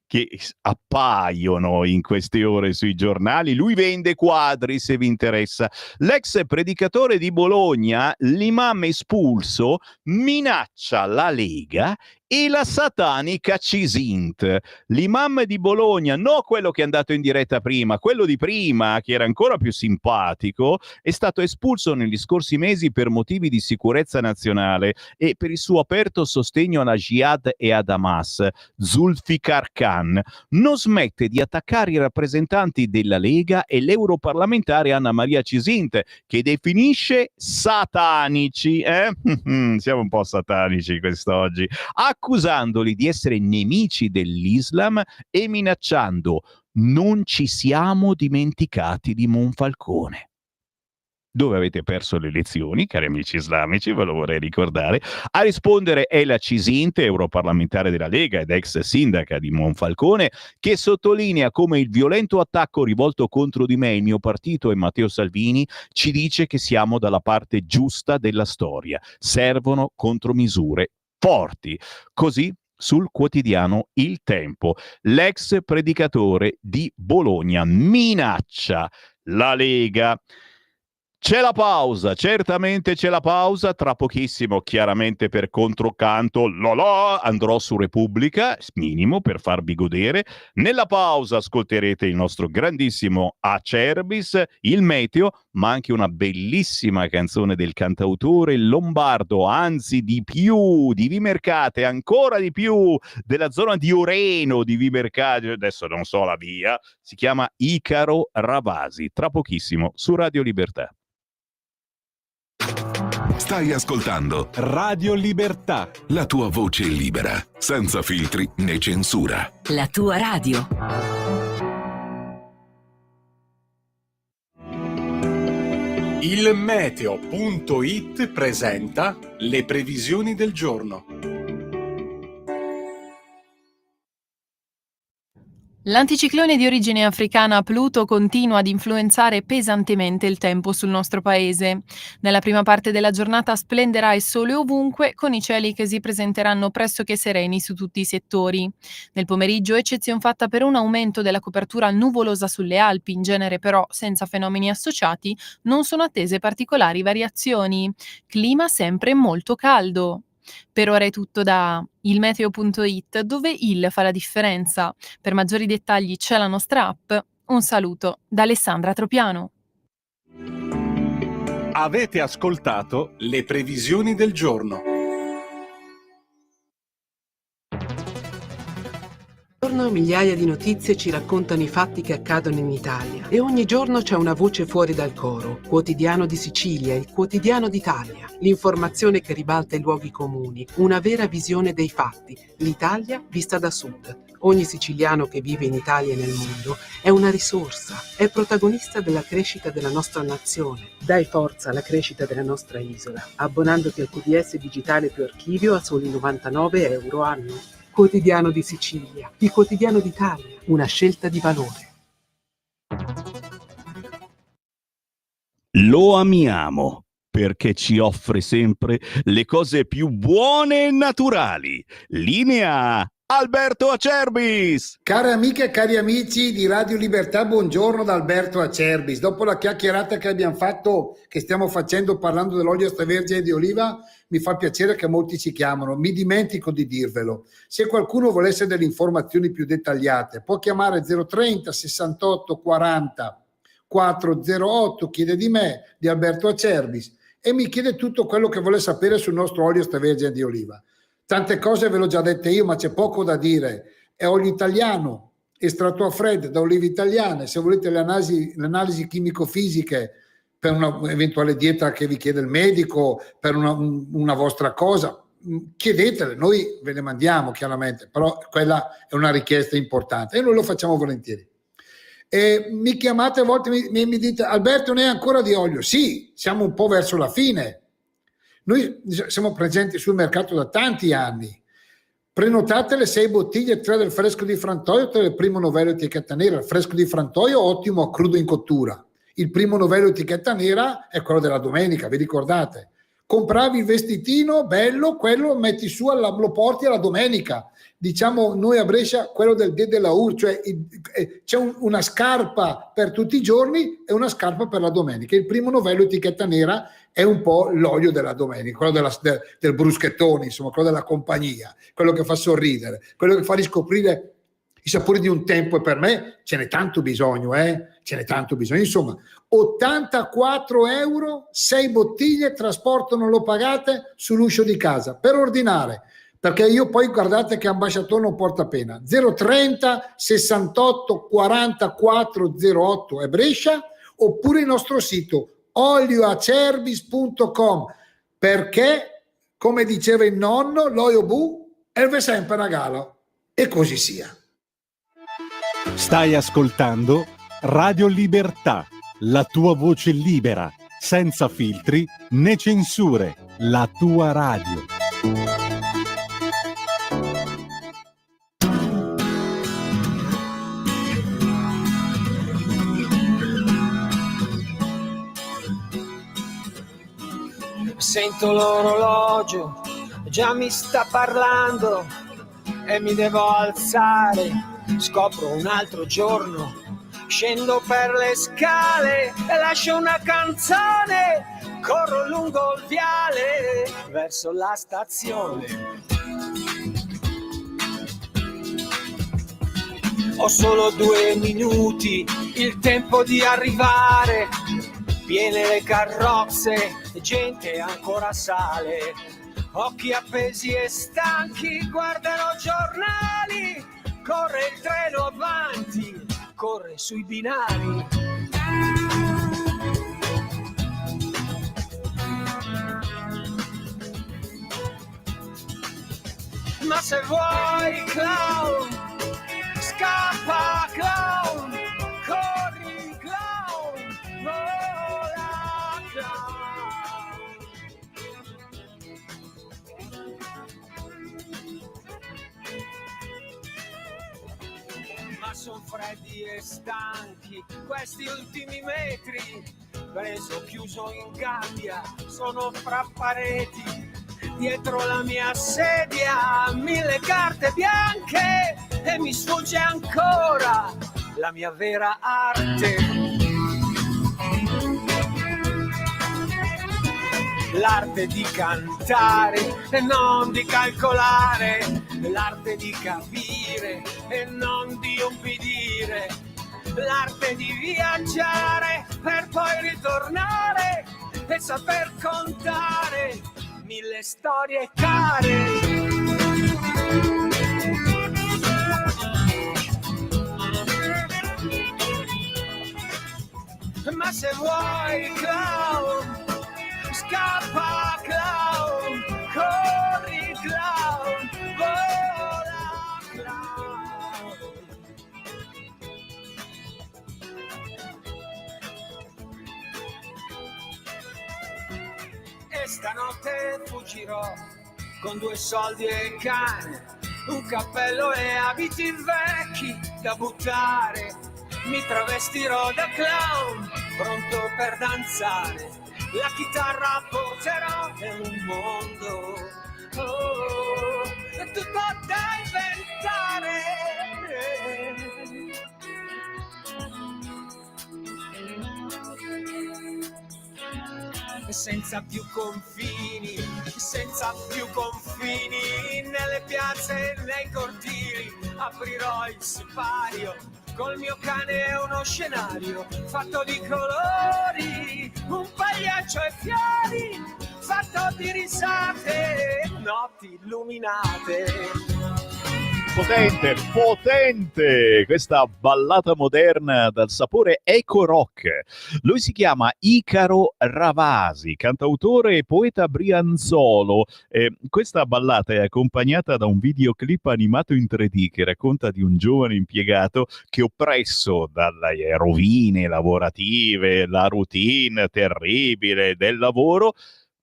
che appaiono in queste ore sui giornali. Lui vende quadri, se vi interessa. L'ex predicatore di Bologna, l'imam espulso, minaccia la Lega e la satanica Cisint. L'imam di Bologna, no quello che è andato in diretta prima, quello di prima, che era ancora più simpatico, è stato espulso negli scorsi mesi per motivi di sicurezza nazionale e per il suo aperto sostegno alla Jihad e ad Hamas. Zulfikar Khan non smette di attaccare i rappresentanti della Lega e l'europarlamentare Anna Maria Cisint, che definisce satanici. Siamo un po' satanici quest'oggi, accusandoli di essere nemici dell'Islam e minacciando: non ci siamo dimenticati di Monfalcone. Dove avete perso le elezioni, cari amici islamici, ve lo vorrei ricordare. A rispondere è la Cisint, europarlamentare della Lega ed ex sindaca di Monfalcone, che sottolinea come il violento attacco rivolto contro di me, il mio partito e Matteo Salvini ci dice che siamo dalla parte giusta della storia. Servono contromisure forti. Così sul quotidiano Il Tempo. L'ex predicatore di Bologna minaccia la Lega. C'è la pausa, certamente c'è la pausa, tra pochissimo chiaramente per controcanto andrò su Repubblica, minimo per farvi godere. Nella pausa ascolterete il nostro grandissimo Acerbis, il meteo, ma anche una bellissima canzone del cantautore lombardo, anzi di più, di Vimercate, ancora di più, della zona di Oreno di Vimercate, adesso non so la via, si chiama Icaro Ravasi, tra pochissimo su Radio Libertà. Stai ascoltando Radio Libertà. La tua voce libera, senza filtri né censura. La tua radio. Il meteo.it presenta le previsioni del giorno. L'anticiclone di origine africana Pluto continua ad influenzare pesantemente il tempo sul nostro paese. Nella prima parte della giornata splenderà il sole ovunque, con i cieli che si presenteranno pressoché sereni su tutti i settori. Nel pomeriggio, eccezion fatta per un aumento della copertura nuvolosa sulle Alpi, in genere però senza fenomeni associati, non sono attese particolari variazioni. Clima sempre molto caldo. Per ora è tutto da ilmeteo.it, dove il fa la differenza. Per maggiori dettagli c'è la nostra app. Un saluto da Alessandra Tropiano. Avete ascoltato le previsioni del giorno. Migliaia di notizie ci raccontano i fatti che accadono in Italia e ogni giorno c'è una voce fuori dal coro. Quotidiano di Sicilia, il quotidiano d'Italia. L'informazione che ribalta i luoghi comuni, una vera visione dei fatti. L'Italia vista da sud. Ogni siciliano che vive in Italia e nel mondo è una risorsa, è protagonista della crescita della nostra nazione. Dai forza alla crescita della nostra isola, abbonandoti al QDS digitale più archivio a soli €99 anno. Quotidiano di Sicilia, il quotidiano d'Italia, una scelta di valore. Lo amiamo perché ci offre sempre le cose più buone e naturali. Linea Alberto Acerbis. Care amiche e cari amici di Radio Libertà, buongiorno da Alberto Acerbis. Dopo la chiacchierata che abbiamo fatto, che stiamo facendo parlando dell'olio extravergine di oliva, mi fa piacere che molti ci chiamano. Mi dimentico di dirvelo. Se qualcuno volesse delle informazioni più dettagliate, può chiamare 030 68 40 408, chiede di me, di Alberto Acerbis, e mi chiede tutto quello che vuole sapere sul nostro olio extravergine di oliva. Tante cose ve l'ho già dette io, ma c'è poco da dire. È olio italiano, estratto a freddo da olive italiane. Se volete le analisi chimico-fisiche per una eventuale dieta che vi chiede il medico, per una vostra cosa, chiedetele, noi ve le mandiamo chiaramente, però quella è una richiesta importante e noi lo facciamo volentieri. E mi chiamate a volte e mi dite: Alberto, ne è ancora di olio? Sì, siamo un po' verso la fine. Noi siamo presenti sul mercato da tanti anni. Prenotate le 6 bottiglie, 3 del fresco di Frantoio, 3 del primo novello etichetta nera. Il fresco di Frantoio ottimo crudo in cottura. Il primo novello etichetta nera è quello della domenica, vi ricordate? compravi il vestitino bello, quello lo metti su, lo porti alla domenica. Diciamo noi a Brescia quello del dè della ur, cioè c'è una scarpa per tutti i giorni e una scarpa per la domenica. Il primo novello etichetta nera è un po' l'olio della domenica, quello del bruschettone, insomma, quello della compagnia, quello che fa sorridere, quello che fa riscoprire i sapori di un tempo, e per me ce n'è tanto bisogno, ce n'è tanto bisogno. Insomma, 84 euro, 6 bottiglie, trasporto non lo pagate, sull'uscio di casa, per ordinare. Perché io poi guardate che ambasciatore non porta pena. 030 68 44 08 è Brescia, oppure il nostro sito olioacerbis.com, perché come diceva il nonno, l'olio bu è sempre regalo, e così sia. Stai ascoltando Radio Libertà, la tua voce libera, senza filtri né censure, la tua radio. Sento l'orologio, già mi sta parlando e mi devo alzare. Scopro un altro giorno, scendo per le scale e lascio una canzone. Corro lungo il viale verso la stazione. Ho solo 2 minuti, il tempo di arrivare. Piene le carrozze, gente ancora sale, occhi appesi e stanchi, guardano giornali, corre il treno avanti, corre sui binari. Ma se vuoi clown, scappa clown, corri clown, vola clown. Ma son freddi e stanchi questi ultimi metri, preso chiuso in gabbia, sono fra pareti. Dietro la mia sedia 1000 carte bianche e mi sfugge ancora la mia vera arte. L'arte di cantare e non di calcolare, l'arte di capire e non di ubbidire, l'arte di viaggiare per poi ritornare e saper contare 1000 storie care. Ma se vuoi clown, scappa clown, corri clown, vola clown. E stanotte fuggirò con 2 soldi e cane, un cappello e abiti vecchi da buttare. Mi travestirò da clown, pronto per danzare. La chitarra porterò in un mondo tutto da inventare. Senza più confini, nelle piazze e nei cortili, aprirò il sipario col mio cane e uno scenario fatto di colori, un pagliaccio e fiori, fatto di risate e notti illuminate. Potente questa ballata moderna dal sapore eco rock. Lui si chiama Icaro Ravasi, cantautore e poeta brianzolo. Questa ballata è accompagnata da un videoclip animato in 3D che racconta di un giovane impiegato che, oppresso dalle rovine lavorative, la routine terribile del lavoro,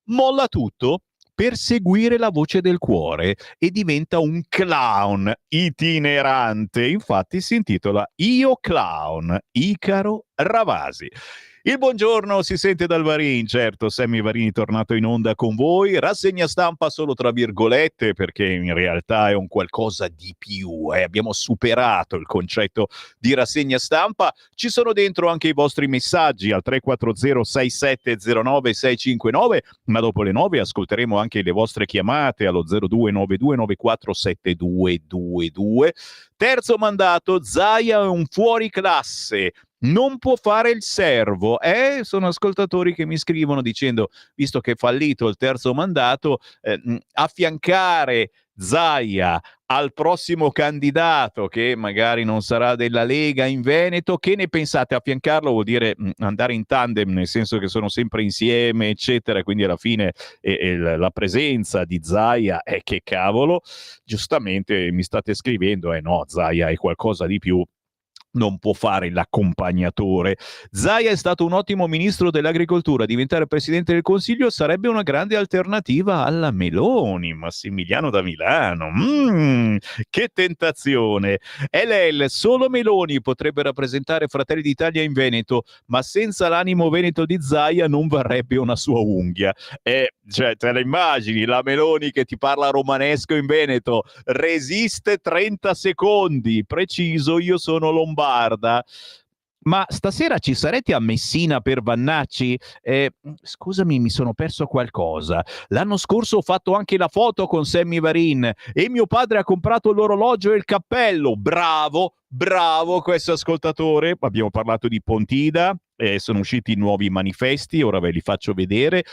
molla tutto per seguire la voce del cuore e diventa un clown itinerante. Infatti si intitola Io Clown, Icaro Ravasi. Il buongiorno si sente dal Varin, certo, Sammy Varini tornato in onda con voi, rassegna stampa solo tra virgolette perché in realtà è un qualcosa di più, abbiamo superato il concetto di rassegna stampa, ci sono dentro anche i vostri messaggi al 340-6709-659, ma dopo le 9 ascolteremo anche le vostre chiamate allo 0292947222. Terzo mandato, Zaia è un fuoriclasse. Non può fare il servo. Sono ascoltatori che mi scrivono dicendo, visto che è fallito il terzo mandato, affiancare Zaia al prossimo candidato che magari non sarà della Lega in Veneto, che ne pensate? Affiancarlo vuol dire andare in tandem, nel senso che sono sempre insieme, eccetera, quindi alla fine la presenza di Zaia che cavolo, giustamente mi state scrivendo, no, Zaia è qualcosa di più, non può fare l'accompagnatore. Zaia è stato un ottimo ministro dell'agricoltura, diventare presidente del Consiglio sarebbe una grande alternativa alla Meloni. Massimiliano da Milano, che tentazione. LL, solo Meloni potrebbe rappresentare Fratelli d'Italia in Veneto, ma senza l'animo veneto di Zaia non varrebbe una sua unghia. Cioè, te la immagini, la Meloni che ti parla romanesco in Veneto, resiste 30 secondi, preciso, io sono lombarda. Ma stasera ci sarete a Messina per Vannacci? Scusami, mi sono perso qualcosa. L'anno scorso ho fatto anche la foto con Sammy Varin e mio padre ha comprato l'orologio e il cappello. Bravo, bravo questo ascoltatore. Abbiamo parlato di Pontida, sono usciti nuovi manifesti, ora ve li faccio vedere.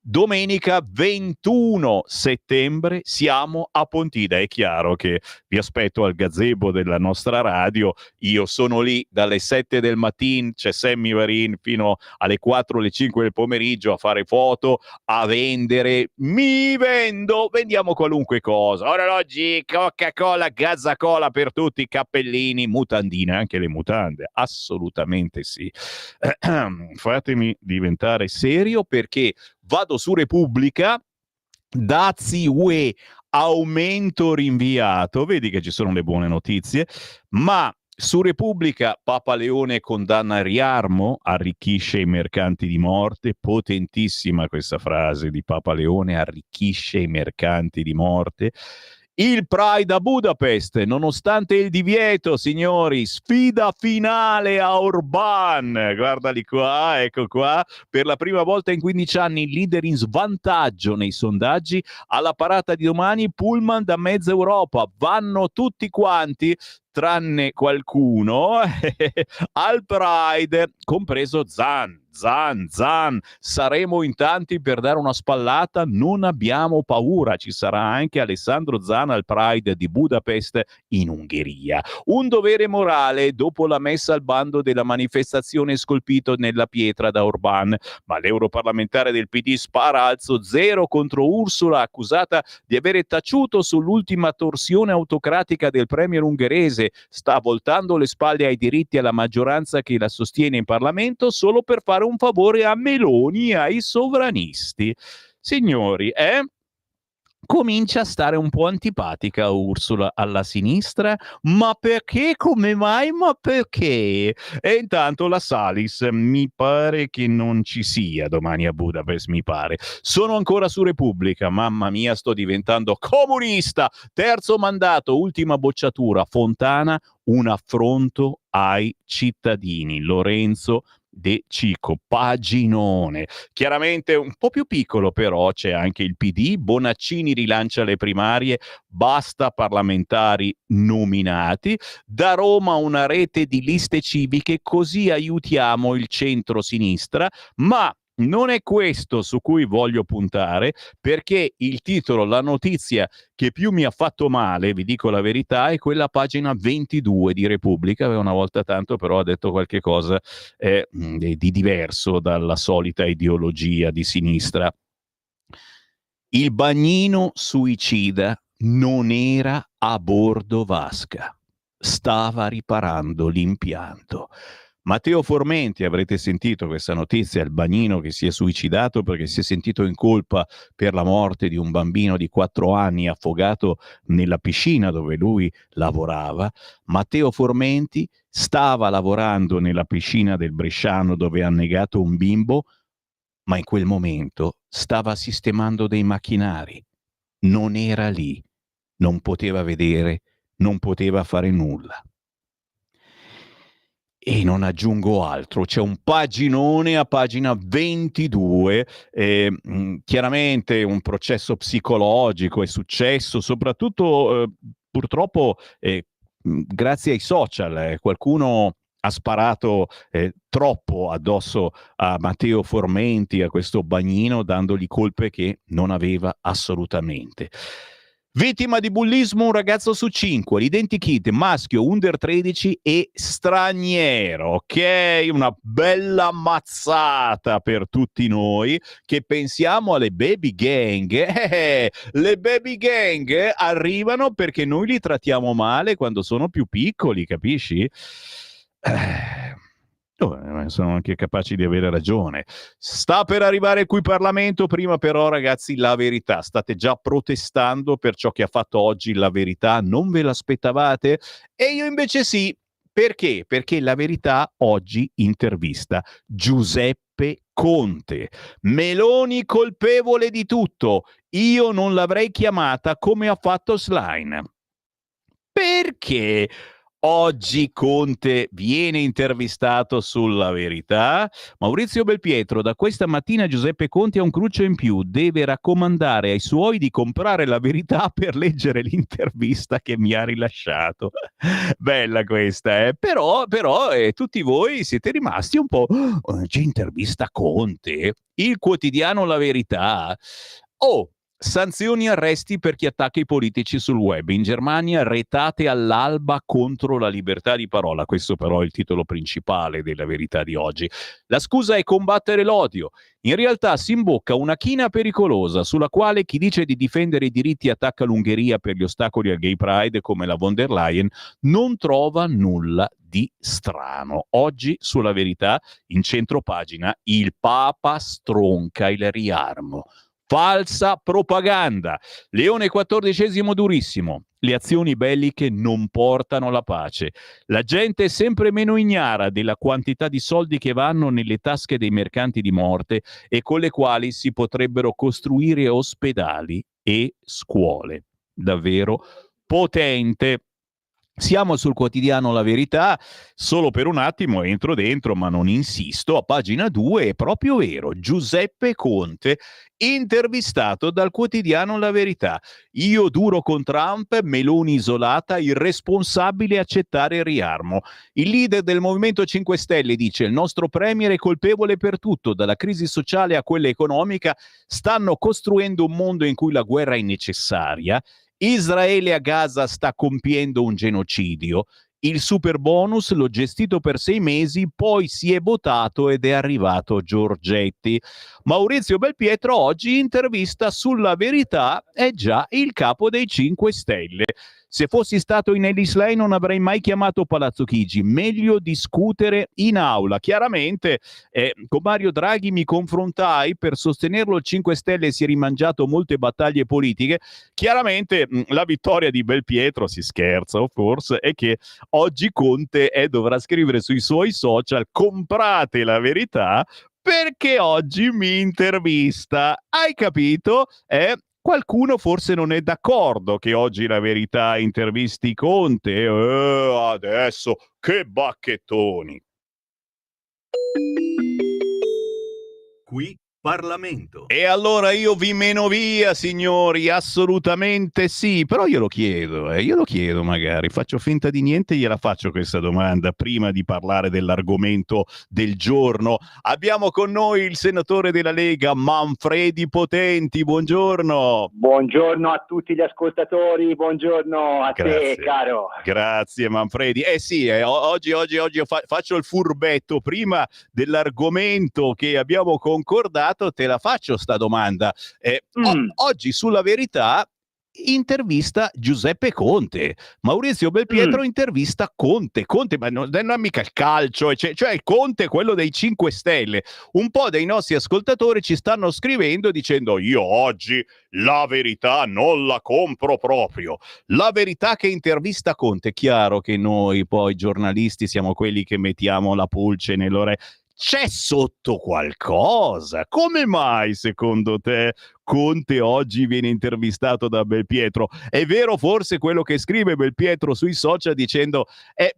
Domenica 21 settembre siamo a Pontida. È chiaro che vi aspetto al gazebo della nostra radio. Io sono lì dalle 7 del mattino, c'è Sammy Varin fino alle 4, alle 5 del pomeriggio a fare foto, a vendere. Vendiamo qualunque cosa. Orologi, Coca-Cola, Gazzacola per tutti, cappellini, mutandine, anche le mutande. Assolutamente sì. Fatemi diventare serio perché vado su Repubblica, dazi UE, aumento rinviato, vedi che ci sono le buone notizie, ma su Repubblica Papa Leone condanna Riarmo, arricchisce i mercanti di morte, potentissima questa frase di Papa Leone, arricchisce i mercanti di morte. Il Pride a Budapest, nonostante il divieto, signori, sfida finale a Orbán. Guardali qua, ecco qua. Per la prima volta in 15 anni il leader in svantaggio nei sondaggi. Alla parata di domani pullman da mezza Europa. Vanno tutti quanti, tranne qualcuno, al Pride, compreso Zan. Saremo in tanti per dare una spallata, non abbiamo paura, ci sarà anche Alessandro Zan al Pride di Budapest in Ungheria. Un dovere morale dopo la messa al bando della manifestazione scolpito nella pietra da Orbán, ma l'europarlamentare del PD spara alzo zero contro Ursula, accusata di avere taciuto sull'ultima torsione autocratica del premier ungherese, sta voltando le spalle ai diritti alla maggioranza che la sostiene in Parlamento solo per fare un favore a Meloni e ai sovranisti. Signori, comincia a stare un po' antipatica Ursula alla sinistra, ma perché? Come mai? Ma perché? E intanto la Salis mi pare che non ci sia domani a Budapest, mi pare. Sono ancora su Repubblica, mamma mia, sto diventando comunista. Terzo mandato, ultima bocciatura, Fontana, un affronto ai cittadini. Lorenzo De Cico, paginone, chiaramente un po' più piccolo, però c'è anche il PD. Bonaccini rilancia le primarie, basta parlamentari nominati, da Roma una rete di liste civiche, così aiutiamo il centro-sinistra, ma non è questo su cui voglio puntare, perché il titolo, la notizia che più mi ha fatto male, vi dico la verità, è quella pagina 22 di Repubblica. Aveva una volta tanto, però ha detto qualche cosa di diverso dalla solita ideologia di sinistra. Il bagnino suicida non era a bordo vasca, stava riparando l'impianto. Matteo Formenti, avrete sentito questa notizia, il bagnino che si è suicidato perché si è sentito in colpa per la morte di un bambino di 4 anni affogato nella piscina dove lui lavorava. Matteo Formenti stava lavorando nella piscina del Bresciano dove ha annegato un bimbo, ma in quel momento stava sistemando dei macchinari. Non era lì, non poteva vedere, non poteva fare nulla. E non aggiungo altro, c'è un paginone a pagina 22, chiaramente un processo psicologico è successo, soprattutto purtroppo grazie ai social, qualcuno ha sparato troppo addosso a Matteo Formenti, a questo bagnino, dandogli colpe che non aveva assolutamente. Vittima di bullismo un ragazzo su 5, l'identikit maschio under 13 e straniero. Ok, una bella mazzata per tutti noi che pensiamo alle baby gang. Le baby gang arrivano perché noi li trattiamo male quando sono più piccoli, capisci? Sono anche capaci di avere ragione. Sta per arrivare equiparlamento, prima però ragazzi la verità. State già protestando per ciò che ha fatto oggi la verità, non ve l'aspettavate? E io invece sì. Perché? Perché la verità oggi intervista Giuseppe Conte. Meloni colpevole di tutto. Io non l'avrei chiamata come ha fatto Schlein. Perché oggi Conte viene intervistato sulla verità? Maurizio Belpietro, da questa mattina Giuseppe Conte ha un cruccio in più, deve raccomandare ai suoi di comprare la verità per leggere l'intervista che mi ha rilasciato. Bella questa, però tutti voi siete rimasti un po', c'è intervista Conte? Il quotidiano La Verità? Sanzioni e arresti per chi attacca i politici sul web. In Germania retate all'alba contro la libertà di parola. Questo però è il titolo principale della verità di oggi. La scusa è combattere l'odio. In realtà si imbocca una china pericolosa sulla quale chi dice di difendere i diritti attacca l'Ungheria per gli ostacoli al Gay Pride come la von der Leyen non trova nulla di strano. Oggi sulla verità, in centro pagina, il Papa stronca il riarmo. Falsa propaganda. Leone XIV durissimo. Le azioni belliche non portano la pace. La gente è sempre meno ignara della quantità di soldi che vanno nelle tasche dei mercanti di morte e con le quali si potrebbero costruire ospedali e scuole. Davvero potente. Siamo sul quotidiano La Verità, solo per un attimo entro dentro, ma non insisto, a pagina 2 è proprio vero, Giuseppe Conte intervistato dal quotidiano La Verità. Io duro con Trump, Meloni isolata, irresponsabile accettare il riarmo. Il leader del Movimento 5 Stelle dice: il nostro premier è colpevole per tutto, dalla crisi sociale a quella economica, stanno costruendo un mondo in cui la guerra è necessaria. Israele a Gaza sta compiendo un genocidio. Il super bonus l'ho gestito per 6 mesi, poi si è votato ed è arrivato Giorgetti. Maurizio Belpietro oggi intervista sulla Verità, è già il capo dei 5 Stelle. Se fossi stato in Ellis Lane non avrei mai chiamato Palazzo Chigi, meglio discutere in aula. Chiaramente con Mario Draghi mi confrontai, per sostenerlo il 5 Stelle si è rimangiato molte battaglie politiche. Chiaramente la vittoria di Belpietro, si scherza of course, è che oggi Conte dovrà scrivere sui suoi social: comprate La Verità perché oggi mi intervista. Hai capito? Qualcuno forse non è d'accordo che oggi La Verità intervisti Conte. Adesso che bacchettoni. Qui Parlamento. E allora io vi meno via, signori, assolutamente sì, però io lo chiedo magari, faccio finta di niente e gliela faccio questa domanda prima di parlare dell'argomento del giorno. Abbiamo con noi il senatore della Lega Manfredi Potenti, buongiorno. Buongiorno a tutti gli ascoltatori, buongiorno a te caro. Grazie Manfredi. Oggi faccio il furbetto prima dell'argomento che abbiamo concordato. Te la faccio sta domanda. Oggi sulla Verità intervista Giuseppe Conte. Maurizio Belpietro intervista Conte, ma non è mica il calcio, cioè il Conte, quello dei 5 Stelle. Un po' dei nostri ascoltatori ci stanno scrivendo dicendo: io oggi La Verità non la compro proprio. La Verità che intervista Conte. Chiaro che noi poi giornalisti siamo quelli che mettiamo la pulce nell'orecchio. C'è sotto qualcosa? Come mai secondo te Conte oggi viene intervistato da Belpietro? È vero forse quello che scrive Belpietro sui social dicendo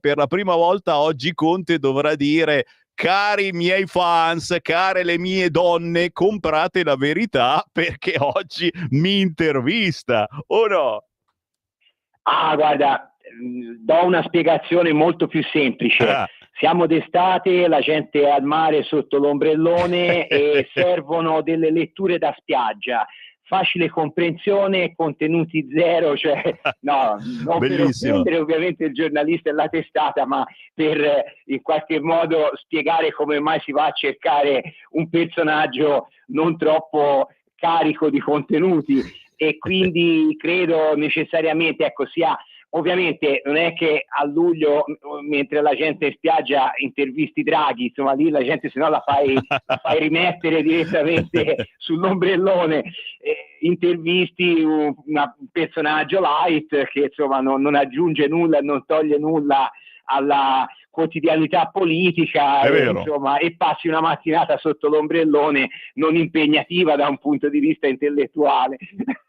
per la prima volta oggi Conte dovrà dire: cari miei fans, care le mie donne, comprate La Verità perché oggi mi intervista, o no? Ah, guarda, do una spiegazione molto più semplice. Siamo d'estate, la gente è al mare sotto l'ombrellone e servono delle letture da spiaggia. Facile comprensione, contenuti zero, cioè no, non per offendere ovviamente il giornalista e la testata, ma per in qualche modo spiegare come mai si va a cercare un personaggio non troppo carico di contenuti, e quindi credo necessariamente, ecco, sia ovviamente non è che a luglio, mentre la gente in spiaggia intervisti Draghi, insomma lì la gente se no la fai rimettere direttamente sull'ombrellone, intervisti un personaggio light che insomma non aggiunge nulla, non toglie nulla alla quotidianità politica, insomma, e passi una mattinata sotto l'ombrellone non impegnativa da un punto di vista intellettuale.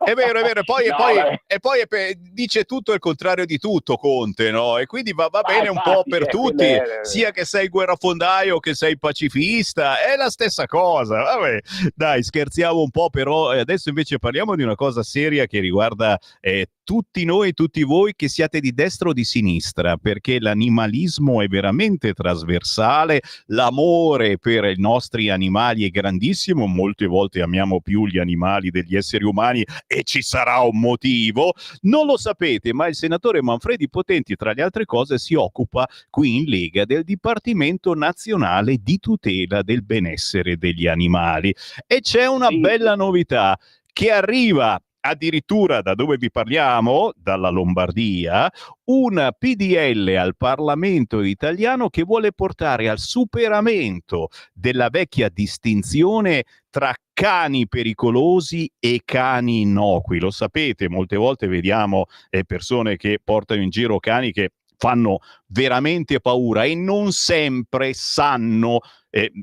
È vero, e poi dice tutto il contrario di tutto Conte, no? E quindi va bene un po' per tutti, sia che sei guerrafondaio che sei pacifista, è la stessa cosa. Vabbè, dai, scherziamo un po', però adesso invece parliamo di una cosa seria che riguarda tutti noi, tutti voi che siate di destra o di sinistra, perché l'animalismo è veramente trasversale, l'amore per i nostri animali è grandissimo, molte volte amiamo più gli animali degli esseri umani e ci sarà un motivo. Non lo sapete, ma il senatore Manfredi Potenti, tra le altre cose, si occupa qui in Lega del Dipartimento Nazionale di Tutela del Benessere degli Animali. E c'è una bella novità che arriva addirittura da dove vi parliamo, dalla Lombardia, un PDL al Parlamento italiano che vuole portare al superamento della vecchia distinzione tra cani pericolosi e cani innocui. Lo sapete, molte volte vediamo persone che portano in giro cani che fanno veramente paura e non sempre sanno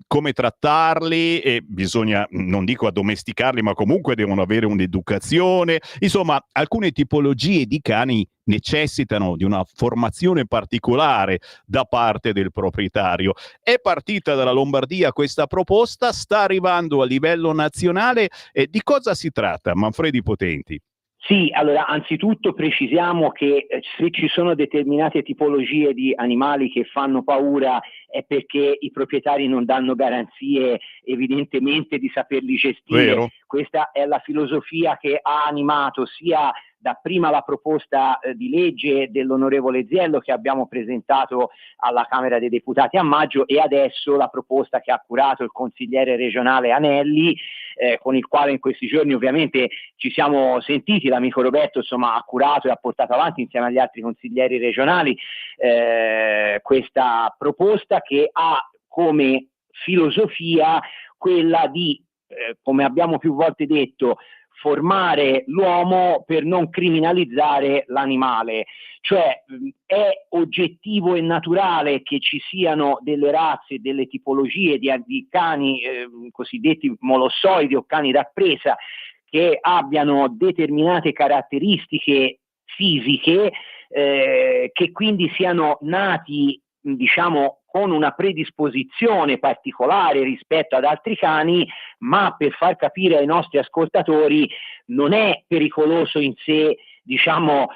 come trattarli, e bisogna, non dico addomesticarli, ma comunque devono avere un'educazione. Insomma, alcune tipologie di cani necessitano di una formazione particolare da parte del proprietario. È partita dalla Lombardia questa proposta, sta arrivando a livello nazionale. Di cosa si tratta, Manfredi Potenti? Sì, allora anzitutto precisiamo che se ci sono determinate tipologie di animali che fanno paura è perché i proprietari non danno garanzie evidentemente di saperli gestire. Vero. Questa è la filosofia che ha animato sia dapprima la proposta di legge dell'onorevole Ziello che abbiamo presentato alla Camera dei Deputati a maggio, e adesso la proposta che ha curato il consigliere regionale Anelli, con il quale in questi giorni ovviamente ci siamo sentiti. L'amico Roberto insomma ha curato e ha portato avanti insieme agli altri consiglieri regionali questa proposta che ha come filosofia quella di, come abbiamo più volte detto, formare l'uomo per non criminalizzare l'animale. Cioè è oggettivo e naturale che ci siano delle razze, delle tipologie di cani cosiddetti molossoidi o cani da presa che abbiano determinate caratteristiche fisiche che quindi siano nati, diciamo, con una predisposizione particolare rispetto ad altri cani, ma per far capire ai nostri ascoltatori non è pericoloso in sé, diciamo,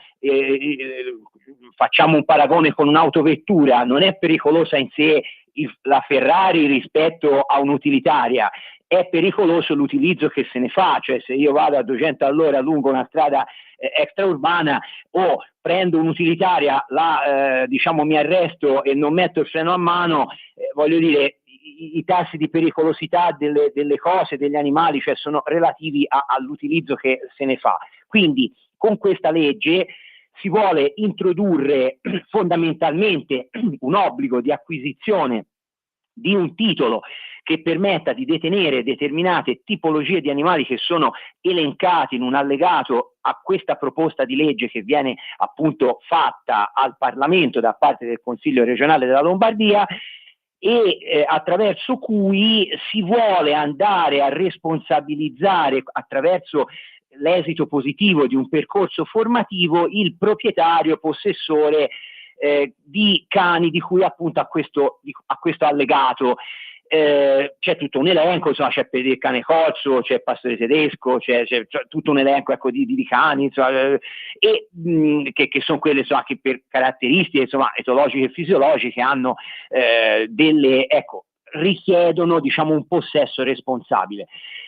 facciamo un paragone con un'autovettura, non è pericolosa in sé la Ferrari rispetto a un'utilitaria, è pericoloso l'utilizzo che se ne fa. Cioè se io vado a 200 all'ora lungo una strada extraurbana o prendo un'utilitaria, diciamo mi arresto e non metto il freno a mano, voglio dire, i tassi di pericolosità delle cose, degli animali, cioè sono relativi all'utilizzo che se ne fa. Quindi con questa legge si vuole introdurre fondamentalmente un obbligo di acquisizione di un titolo che permetta di detenere determinate tipologie di animali che sono elencati in un allegato a questa proposta di legge che viene appunto fatta al Parlamento da parte del Consiglio regionale della Lombardia, e attraverso cui si vuole andare a responsabilizzare, attraverso l'esito positivo di un percorso formativo, il proprietario possessore di cani di cui appunto a questo allegato. C'è tutto un elenco, insomma, c'è per il cane corso, c'è il pastore tedesco, c'è tutto un elenco, ecco, di cani, insomma, che sono quelle, insomma, che per caratteristiche, insomma, etologiche e fisiologiche hanno richiedono, diciamo, un possesso responsabile.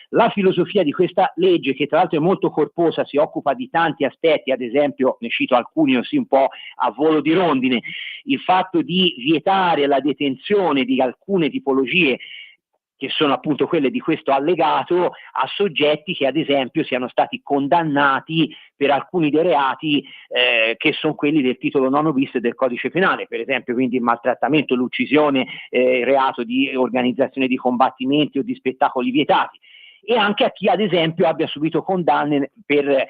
La filosofia di questa legge, che tra l'altro è molto corposa, si occupa di tanti aspetti, ad esempio, ne cito alcuni così un po' a volo di rondine, il fatto di vietare la detenzione di alcune tipologie che sono appunto quelle di questo allegato a soggetti che ad esempio siano stati condannati per alcuni dei reati che sono quelli del titolo 9 bis del codice penale, per esempio quindi il maltrattamento, l'uccisione, il reato di organizzazione di combattimenti o di spettacoli vietati, e anche a chi ad esempio abbia subito condanne per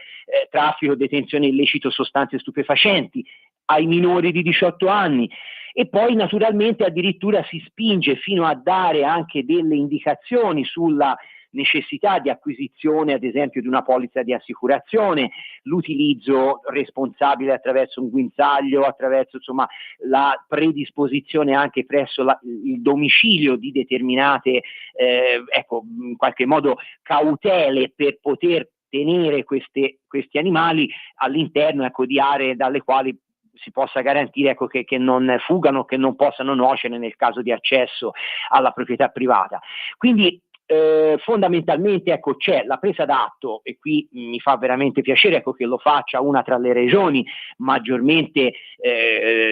traffico o detenzione illecito sostanze stupefacenti, ai minori di 18 anni. E poi naturalmente addirittura si spinge fino a dare anche delle indicazioni sulla necessità di acquisizione ad esempio di una polizza di assicurazione, l'utilizzo responsabile attraverso un guinzaglio, attraverso insomma la predisposizione anche presso il domicilio di determinate in qualche modo cautele per poter tenere questi animali all'interno, ecco, di aree dalle quali si possa garantire, ecco, che non fugano, che non possano nuocere nel caso di accesso alla proprietà privata. Quindi fondamentalmente, ecco, c'è la presa d'atto, e qui mi fa veramente piacere, ecco, che lo faccia una tra le regioni maggiormente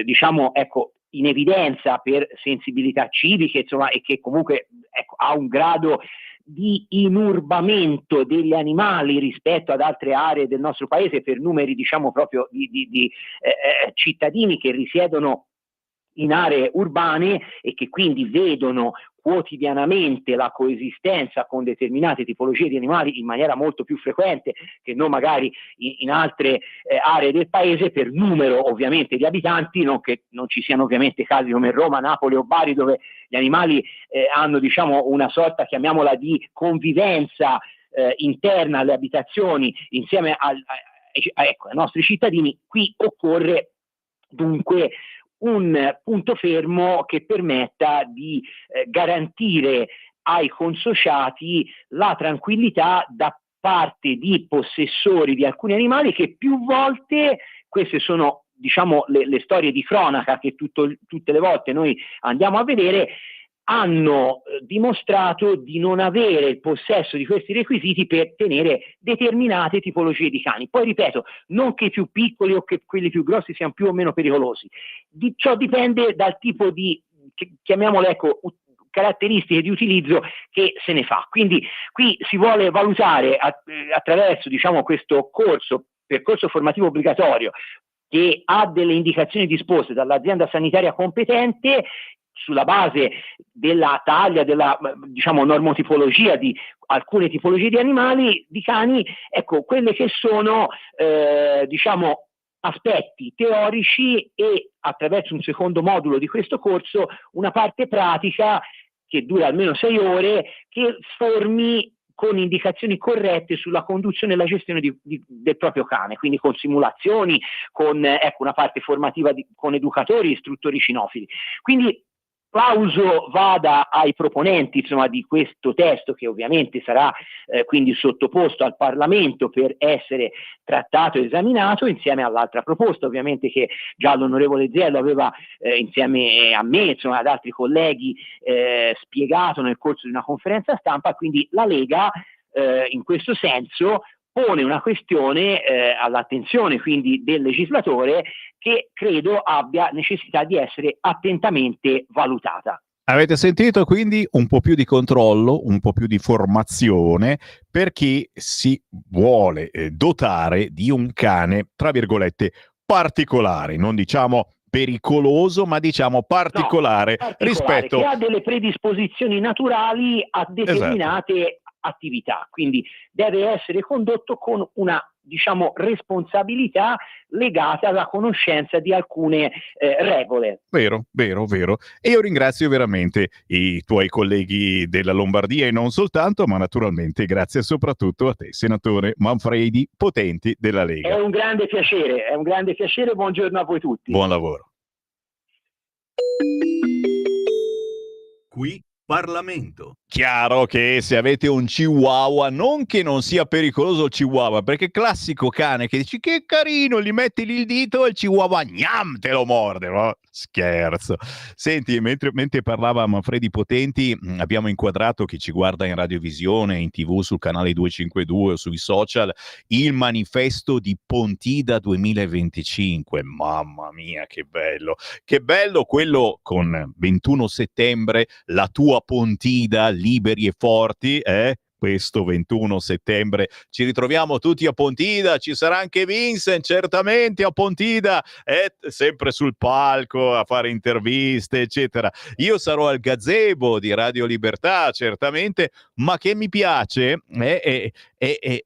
diciamo, ecco, in evidenza per sensibilità civiche, insomma, e che comunque, ecco, ha un grado di inurbamento degli animali rispetto ad altre aree del nostro paese per numeri, diciamo, proprio di cittadini che risiedono in aree urbane e che quindi vedono quotidianamente la coesistenza con determinate tipologie di animali in maniera molto più frequente che non magari in altre aree del paese, per numero ovviamente di abitanti, non che non ci siano ovviamente casi come Roma, Napoli o Bari dove gli animali hanno, diciamo, una sorta, chiamiamola, di convivenza interna alle abitazioni insieme ai nostri cittadini. Qui occorre dunque un punto fermo che permetta di garantire ai consociati la tranquillità da parte di possessori di alcuni animali che più volte, queste sono, diciamo, le storie di cronaca che tutte le volte noi andiamo a vedere, hanno dimostrato di non avere il possesso di questi requisiti per tenere determinate tipologie di cani. Poi ripeto, non che i più piccoli o che quelli più grossi siano più o meno pericolosi, ciò dipende dal tipo di, chiamiamole, ecco, caratteristiche di utilizzo che se ne fa. Quindi qui si vuole valutare attraverso, diciamo, questo percorso formativo obbligatorio che ha delle indicazioni disposte dall'azienda sanitaria competente sulla base della taglia, della, diciamo, normotipologia di alcune tipologie di animali, di cani, ecco, quelle che sono diciamo aspetti teorici, e attraverso un secondo modulo di questo corso una parte pratica che dura almeno 6 ore, che formi con indicazioni corrette sulla conduzione e la gestione del proprio cane, quindi con simulazioni, con una parte formativa con educatori, istruttori cinofili. Quindi plauso vada ai proponenti, insomma, di questo testo, che ovviamente sarà quindi sottoposto al Parlamento per essere trattato e esaminato insieme all'altra proposta, ovviamente, che già l'onorevole Ziello aveva insieme a me, insomma, ad altri colleghi spiegato nel corso di una conferenza stampa. Quindi la Lega in questo senso pone una questione all'attenzione quindi del legislatore, che credo abbia necessità di essere attentamente valutata. Avete sentito, quindi un po' più di controllo, un po' più di formazione per chi si vuole dotare di un cane, tra virgolette, particolare, non diciamo pericoloso, ma diciamo particolare, rispetto che ha delle predisposizioni naturali a determinate attività, quindi deve essere condotto con una, diciamo, responsabilità legata alla conoscenza di alcune regole. Vero. E io ringrazio veramente i tuoi colleghi della Lombardia e non soltanto, ma naturalmente grazie soprattutto a te, senatore Manfredi Potenti della Lega. È un grande piacere, buongiorno a voi tutti. Buon lavoro. Qui Parlamento. Chiaro che se avete un chihuahua, non che non sia pericoloso il chihuahua, perché classico cane che dici che carino, gli metti lì il dito e il chihuahua gnam, te lo morde, no? Scherzo. Senti, mentre parlava Manfredi Potenti, abbiamo inquadrato, chi ci guarda in radiovisione, in TV sul canale 252 o sui social, il manifesto di Pontida 2025. Mamma mia, che bello quello con 21 settembre, la tua Pontida, liberi e forti, questo 21 settembre ci ritroviamo tutti a Pontida, ci sarà anche Vincent certamente a Pontida, sempre sul palco a fare interviste eccetera. Io sarò al gazebo di Radio Libertà certamente, ma che mi piace è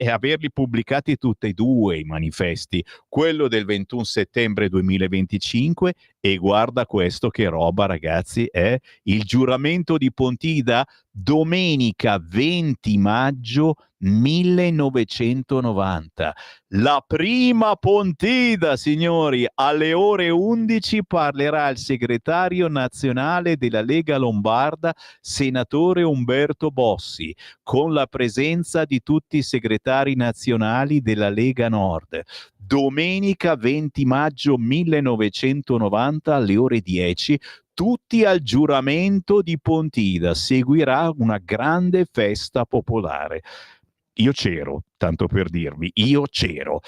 averli pubblicati tutti e due i manifesti, quello del 21 settembre 2025 e guarda questo che roba ragazzi, il giuramento di Pontida domenica 20 maggio 1990. La prima Pontida, signori, alle ore 11 parlerà il segretario nazionale della Lega Lombarda, senatore Umberto Bossi, con la presenza di tutti i segretari nazionali della Lega Nord. Domenica 20 maggio 1990 alle ore 10, tutti al giuramento di Pontida. Seguirà una grande festa popolare. Io c'ero, tanto per dirvi, io c'ero.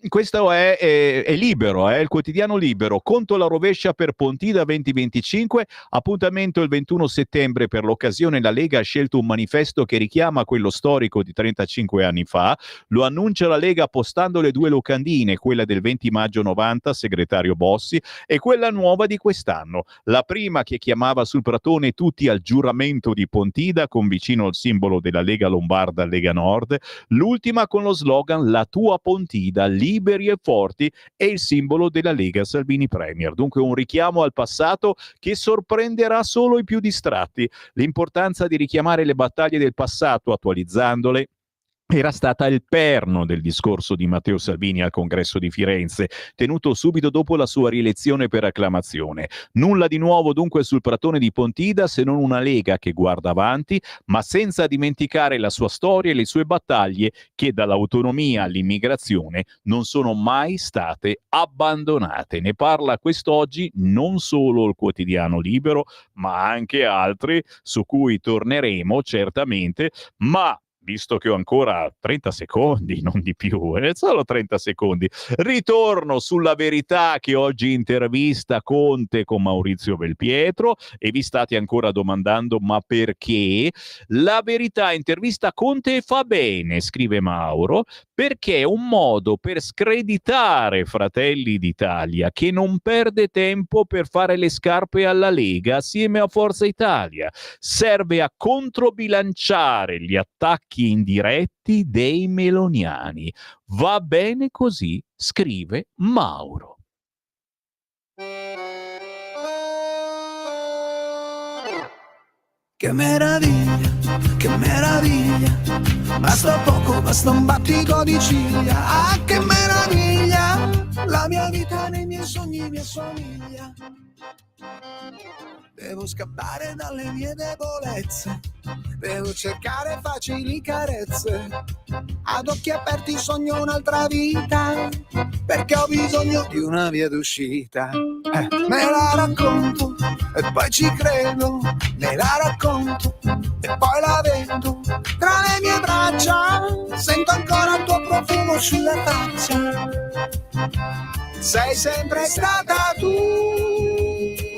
Questo è Libero, il quotidiano Libero. Conto alla rovescia per Pontida 2025, appuntamento il 21 settembre. Per l'occasione la Lega ha scelto un manifesto che richiama quello storico di 35 anni fa. Lo annuncia la Lega postando le due locandine, quella del 20 maggio 90, segretario Bossi, e quella nuova di quest'anno. La prima che chiamava sul pratone tutti al giuramento di Pontida, con vicino il simbolo della Lega Lombarda, Lega Nord. L'ultima con lo slogan La tua Pontida, liberi e forti, e il simbolo della Lega Salvini Premier. Dunque un richiamo al passato che sorprenderà solo i più distratti. L'importanza di richiamare le battaglie del passato attualizzandole era stata il perno del discorso di Matteo Salvini al congresso di Firenze, tenuto subito dopo la sua rielezione per acclamazione. Nulla di nuovo dunque sul pratone di Pontida, se non una Lega che guarda avanti, ma senza dimenticare la sua storia e le sue battaglie che dall'autonomia all'immigrazione non sono mai state abbandonate. Ne parla quest'oggi non solo il quotidiano Libero, ma anche altri su cui torneremo certamente, ma visto che ho ancora 30 secondi, non di più, solo 30 secondi, ritorno sulla Verità che oggi intervista Conte con Maurizio Belpietro e vi state ancora domandando ma perché? La Verità intervista Conte e fa bene, scrive Mauro, perché è un modo per screditare Fratelli d'Italia che non perde tempo per fare le scarpe alla Lega assieme a Forza Italia. Serve a controbilanciare gli attacchi indiretti dei meloniani. Va bene così, scrive Mauro. Che meraviglia, che meraviglia, basta poco, basta un battito di ciglia. Ah, che meraviglia, la mia vita nei miei sogni mi assomiglia. Devo scappare dalle mie debolezze, devo cercare facili carezze. Ad occhi aperti sogno un'altra vita, perché ho bisogno di una via d'uscita. Me la racconto e poi ci credo, me la racconto e poi la vedo. Tra le mie braccia sento ancora il tuo profumo sulla faccia. Sei sempre stata tu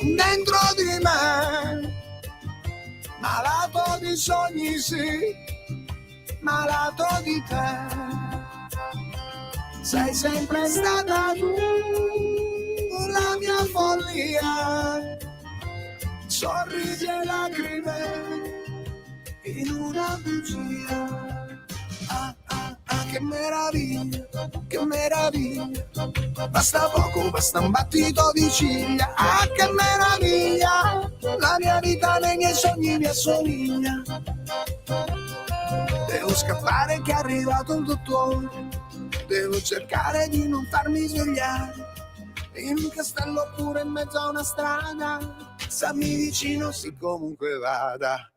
dentro di me, malato di sogni sì, malato di te. Sei sempre stata tu, la mia follia, sorrisi e lacrime in una bugia. Ah, ah, ah, che meraviglia, che meraviglia. Basta poco, basta un battito di ciglia. Ah, che meraviglia, la mia vita nei miei sogni mi assomiglia. Devo scappare che è arrivato il dottore, devo cercare di non farmi svegliare, in un castello oppure in mezzo a una strada, stammi vicino sì comunque vada.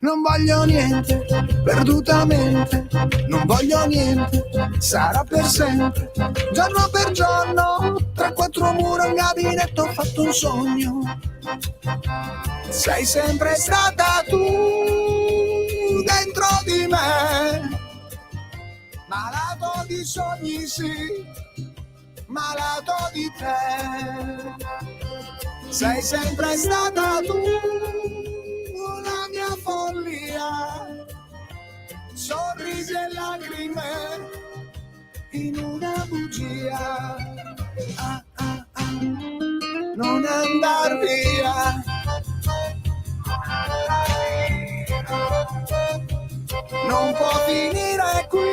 Non voglio niente, perdutamente, non voglio niente, sarà per sempre, giorno per giorno, tra quattro mura un gabinetto ho fatto un sogno. Sei sempre stata tu, dentro di me, malato di sogni sì, malato di te. Sei sempre stata tu, la mia follia, sorrisi e lacrime in una bugia. Ah, ah, ah, non andar via, non può finire qui,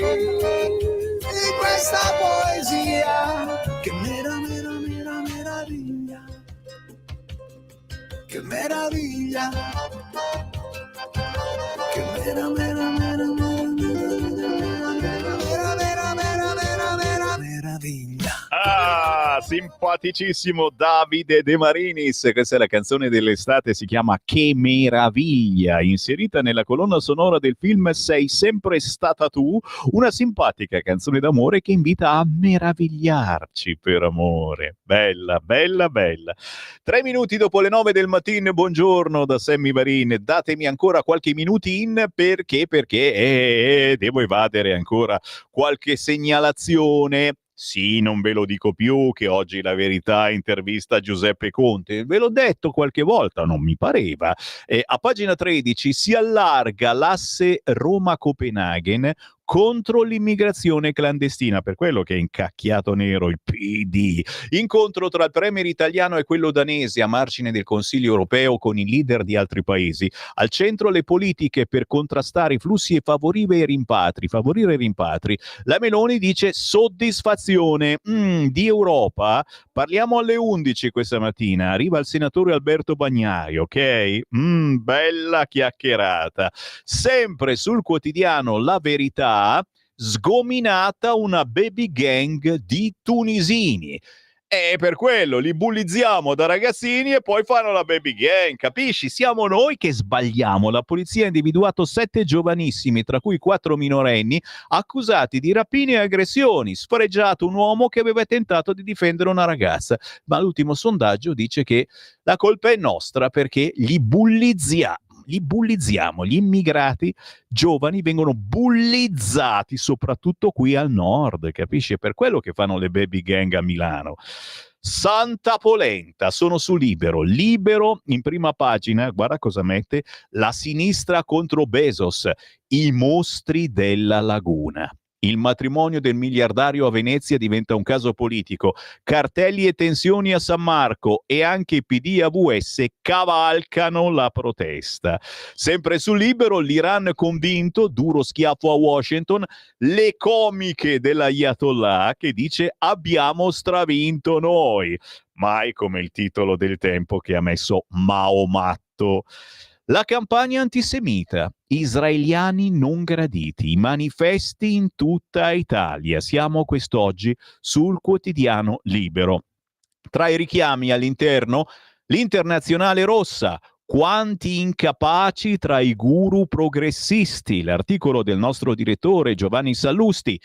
in questa poesia. Che meraviglia, che meraviglia, che meraviglia. Ah, simpaticissimo Davide De Marinis, questa è la canzone dell'estate, si chiama Che meraviglia, inserita nella colonna sonora del film Sei sempre stata tu, una simpatica canzone d'amore che invita a meravigliarci per amore. Bella, bella, bella. 3 minuti dopo le 9 del mattino, buongiorno da Sammy Varin, datemi ancora qualche minutin perché devo evadere ancora qualche segnalazione. Sì, non ve lo dico più che oggi La Verità intervista Giuseppe Conte, ve l'ho detto qualche volta, non mi pareva. A pagina 13 si allarga l'asse Roma-Copenaghen contro l'immigrazione clandestina, per quello che è incacchiato nero il PD. Incontro tra il premier italiano e quello danese a margine del Consiglio europeo con i leader di altri paesi. Al centro le politiche per contrastare i flussi e favorire i rimpatri. La Meloni dice soddisfazione di Europa. Parliamo alle 11 questa mattina. Arriva il senatore Alberto Bagnai, ok? Bella chiacchierata. Sempre sul quotidiano La Verità, sgominata una baby gang di tunisini. E per quello li bullizziamo da ragazzini e poi fanno la baby gang, capisci? Siamo noi che sbagliamo. La polizia ha individuato 7 giovanissimi, tra cui 4 minorenni, accusati di rapine e aggressioni. Sfregiato un uomo che aveva tentato di difendere una ragazza. Ma l'ultimo sondaggio dice che la colpa è nostra perché li bullizziamo. Gli immigrati giovani vengono bullizzati soprattutto qui al nord, capisci? È per quello che fanno le baby gang a Milano. Santa Polenta, sono su Libero in prima pagina, guarda cosa mette: la sinistra contro Bezos, i mostri della laguna. Il matrimonio del miliardario a Venezia diventa un caso politico, cartelli e tensioni a San Marco e anche PD e AVS cavalcano la protesta. Sempre sul Libero, l'Iran convinto, duro schiaffo a Washington, le comiche dell'Ayatollah che dice abbiamo stravinto noi, mai come il titolo del Tempo che ha messo Maomatto. La campagna antisemita, israeliani non graditi, manifesti in tutta Italia. Siamo quest'oggi sul quotidiano Libero. Tra i richiami all'interno, l'Internazionale Rossa, quanti incapaci tra i guru progressisti, l'articolo del nostro direttore Giovanni Sallusti.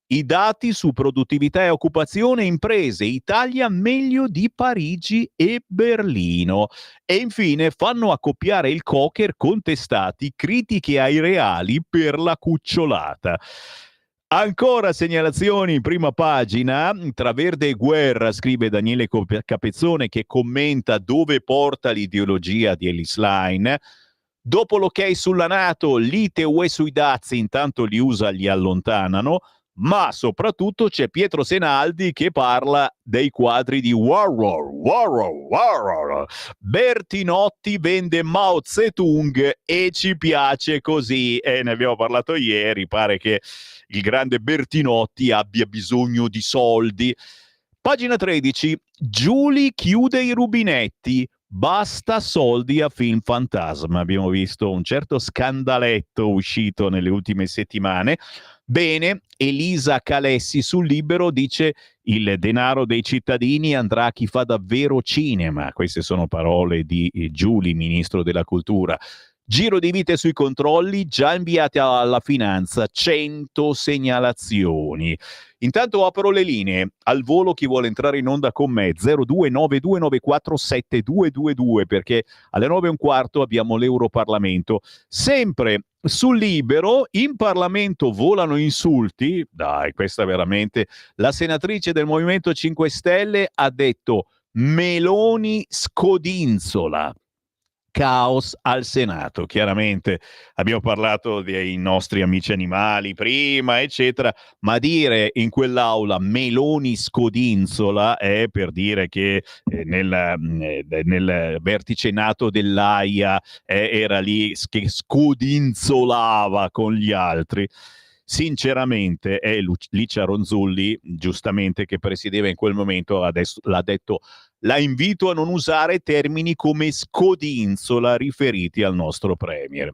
I dati su produttività e occupazione imprese, Italia meglio di Parigi e Berlino. E infine fanno accoppiare il Cocker contestati, critiche ai reali per la cucciolata. Ancora segnalazioni in prima pagina, tra Verde e Guerra, scrive Daniele Capezzone che commenta dove porta l'ideologia di Ellis Line. Dopo l'ok sulla NATO, lite UE sui dazi, intanto gli USA li allontanano, ma soprattutto c'è Pietro Senaldi che parla dei quadri di Warhol. Bertinotti vende Mao Zedong e ci piace così, e ne abbiamo parlato ieri, pare che il grande Bertinotti abbia bisogno di soldi. Pagina 13, Giuli chiude i rubinetti, basta soldi a Film Fantasma. Abbiamo visto un certo scandaletto uscito nelle ultime settimane. Bene, Elisa Calessi sul Libero dice: il denaro dei cittadini andrà a chi fa davvero cinema. Queste sono parole di Giuli, ministro della cultura. Giro di vite sui controlli, già inviati alla finanza, 100 segnalazioni. Intanto apro le linee, al volo chi vuole entrare in onda con me, 0292947222, perché alle 9:15 abbiamo l'Europarlamento. Sempre sul Libero, in Parlamento volano insulti, dai, questa veramente, la senatrice del Movimento 5 Stelle ha detto Meloni scodinzola. Caos al Senato. Chiaramente abbiamo parlato dei nostri amici animali prima, eccetera, ma dire in quell'aula Meloni scodinzola è per dire che nel vertice NATO dell'AIA era lì che scodinzolava con gli altri. Sinceramente è Licia Ronzulli, giustamente, che presiedeva in quel momento, adesso l'ha detto: la invito a non usare termini come scodinzola riferiti al nostro premier.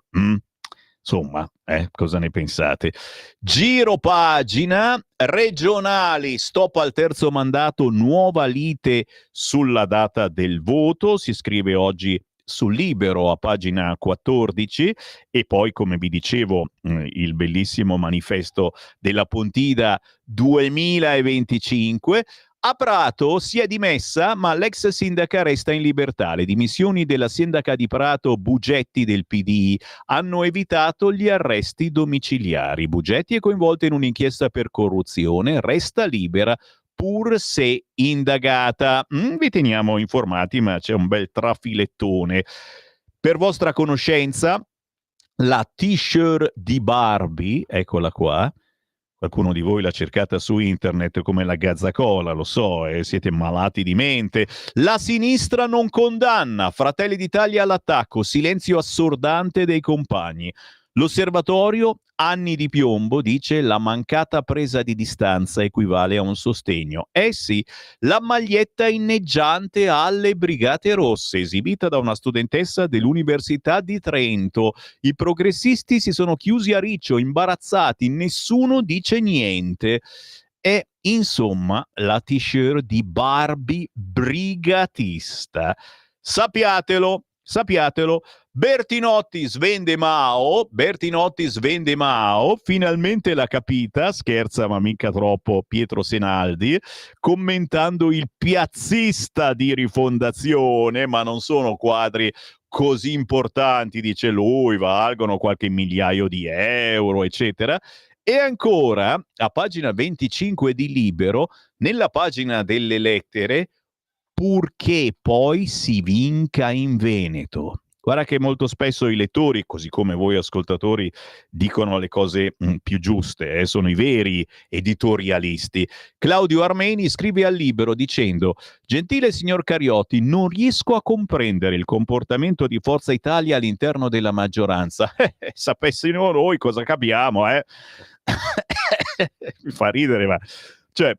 Insomma, cosa ne pensate? Giro pagina, regionali, stop al terzo mandato, nuova lite sulla data del voto, si scrive oggi sul Libero a pagina 14, e poi, come vi dicevo, il bellissimo manifesto della Pontida 2025. A Prato si è dimessa, ma l'ex sindaca resta in libertà. Le dimissioni della sindaca di Prato, Bugetti, del PD, hanno evitato gli arresti domiciliari. Bugetti è coinvolta in un'inchiesta per corruzione, resta libera pur se indagata. Vi teniamo informati, ma c'è un bel trafilettone. Per vostra conoscenza, la t-shirt di Barbie, eccola qua. Qualcuno di voi l'ha cercata su internet come la Gazzacola, lo so, siete malati di mente. La sinistra non condanna, Fratelli d'Italia all'attacco, silenzio assordante dei compagni. L'osservatorio, anni di piombo, dice la mancata presa di distanza equivale a un sostegno. Sì, la maglietta inneggiante alle Brigate Rosse, esibita da una studentessa dell'Università di Trento. I progressisti si sono chiusi a riccio, imbarazzati, nessuno dice niente. E insomma la t-shirt di Barbie brigatista. Sappiatelo. Bertinotti svende Mao, finalmente l'ha capita, scherza ma mica troppo Pietro Senaldi, commentando il piazzista di Rifondazione, ma non sono quadri così importanti, dice lui, valgono qualche migliaio di euro, eccetera. E ancora, a pagina 25 di Libero, nella pagina delle lettere, purché poi si vinca in Veneto. Guarda che molto spesso i lettori, così come voi ascoltatori, dicono le cose più giuste, sono i veri editorialisti. Claudio Armeni scrive al Libero dicendo: gentile signor Cariotti, non riesco a comprendere il comportamento di Forza Italia all'interno della maggioranza. Sapessimo noi cosa capiamo, Mi fa ridere, ma... Cioè,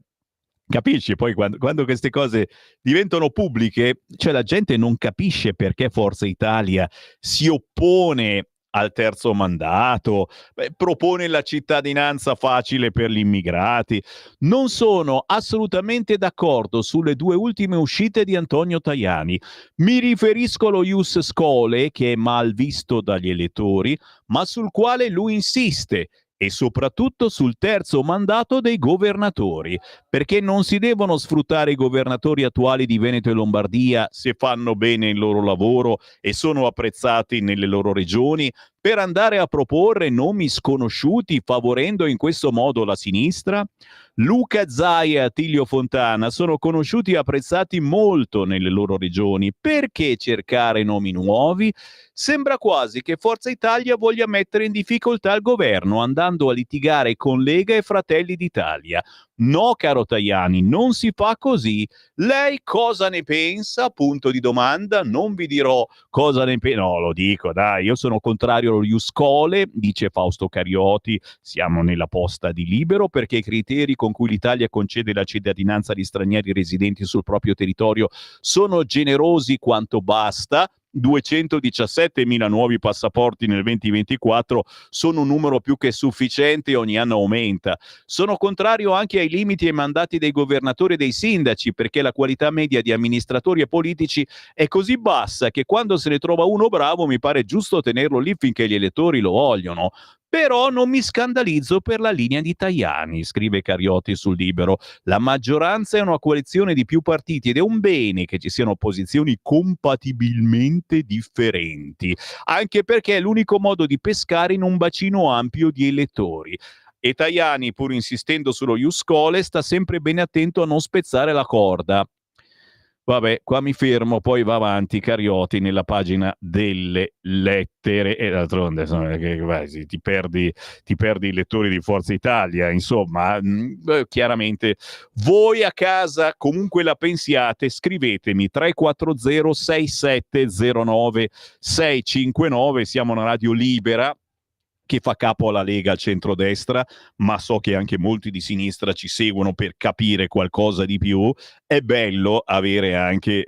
capisci? Poi quando queste cose diventano pubbliche, cioè la gente non capisce perché Forza Italia si oppone al terzo mandato, propone la cittadinanza facile per gli immigrati. Non sono assolutamente d'accordo sulle due ultime uscite di Antonio Tajani. Mi riferisco allo Ius Scholae, che è mal visto dagli elettori, ma sul quale lui insiste, e soprattutto sul terzo mandato dei governatori, perché non si devono sfruttare i governatori attuali di Veneto e Lombardia se fanno bene il loro lavoro e sono apprezzati nelle loro regioni, per andare a proporre nomi sconosciuti, favorendo in questo modo la sinistra? Luca Zaia e Attilio Fontana sono conosciuti e apprezzati molto nelle loro regioni. Perché cercare nomi nuovi? Sembra quasi che Forza Italia voglia mettere in difficoltà il governo, andando a litigare con Lega e Fratelli d'Italia. No, caro Tajani, non si fa così. Lei cosa ne pensa? Punto di domanda. Non vi dirò cosa ne pensa. No, lo dico, dai, io sono contrario allo ius scholae, dice Fausto Carioti. Siamo nella posta di Libero, perché i criteri con cui l'Italia concede la cittadinanza agli stranieri residenti sul proprio territorio sono generosi quanto basta. 217.000 nuovi passaporti nel 2024 sono un numero più che sufficiente e ogni anno aumenta. Sono contrario anche ai limiti ai mandati dei governatori e dei sindaci, perché la qualità media di amministratori e politici è così bassa che quando se ne trova uno bravo mi pare giusto tenerlo lì finché gli elettori lo vogliono. Però non mi scandalizzo per la linea di Tajani, scrive Carioti sul Libero. La maggioranza è una coalizione di più partiti ed è un bene che ci siano posizioni compatibilmente differenti, anche perché è l'unico modo di pescare in un bacino ampio di elettori. E Tajani, pur insistendo sullo ius scholae, sta sempre bene attento a non spezzare la corda. Vabbè, qua mi fermo, poi va avanti Carioti nella pagina delle lettere e d'altronde insomma, ti perdi i lettori di Forza Italia, insomma, chiaramente voi a casa comunque la pensiate, scrivetemi 340 6709 659, siamo una radio libera che fa capo alla Lega al centrodestra, ma so che anche molti di sinistra ci seguono per capire qualcosa di più. È bello avere anche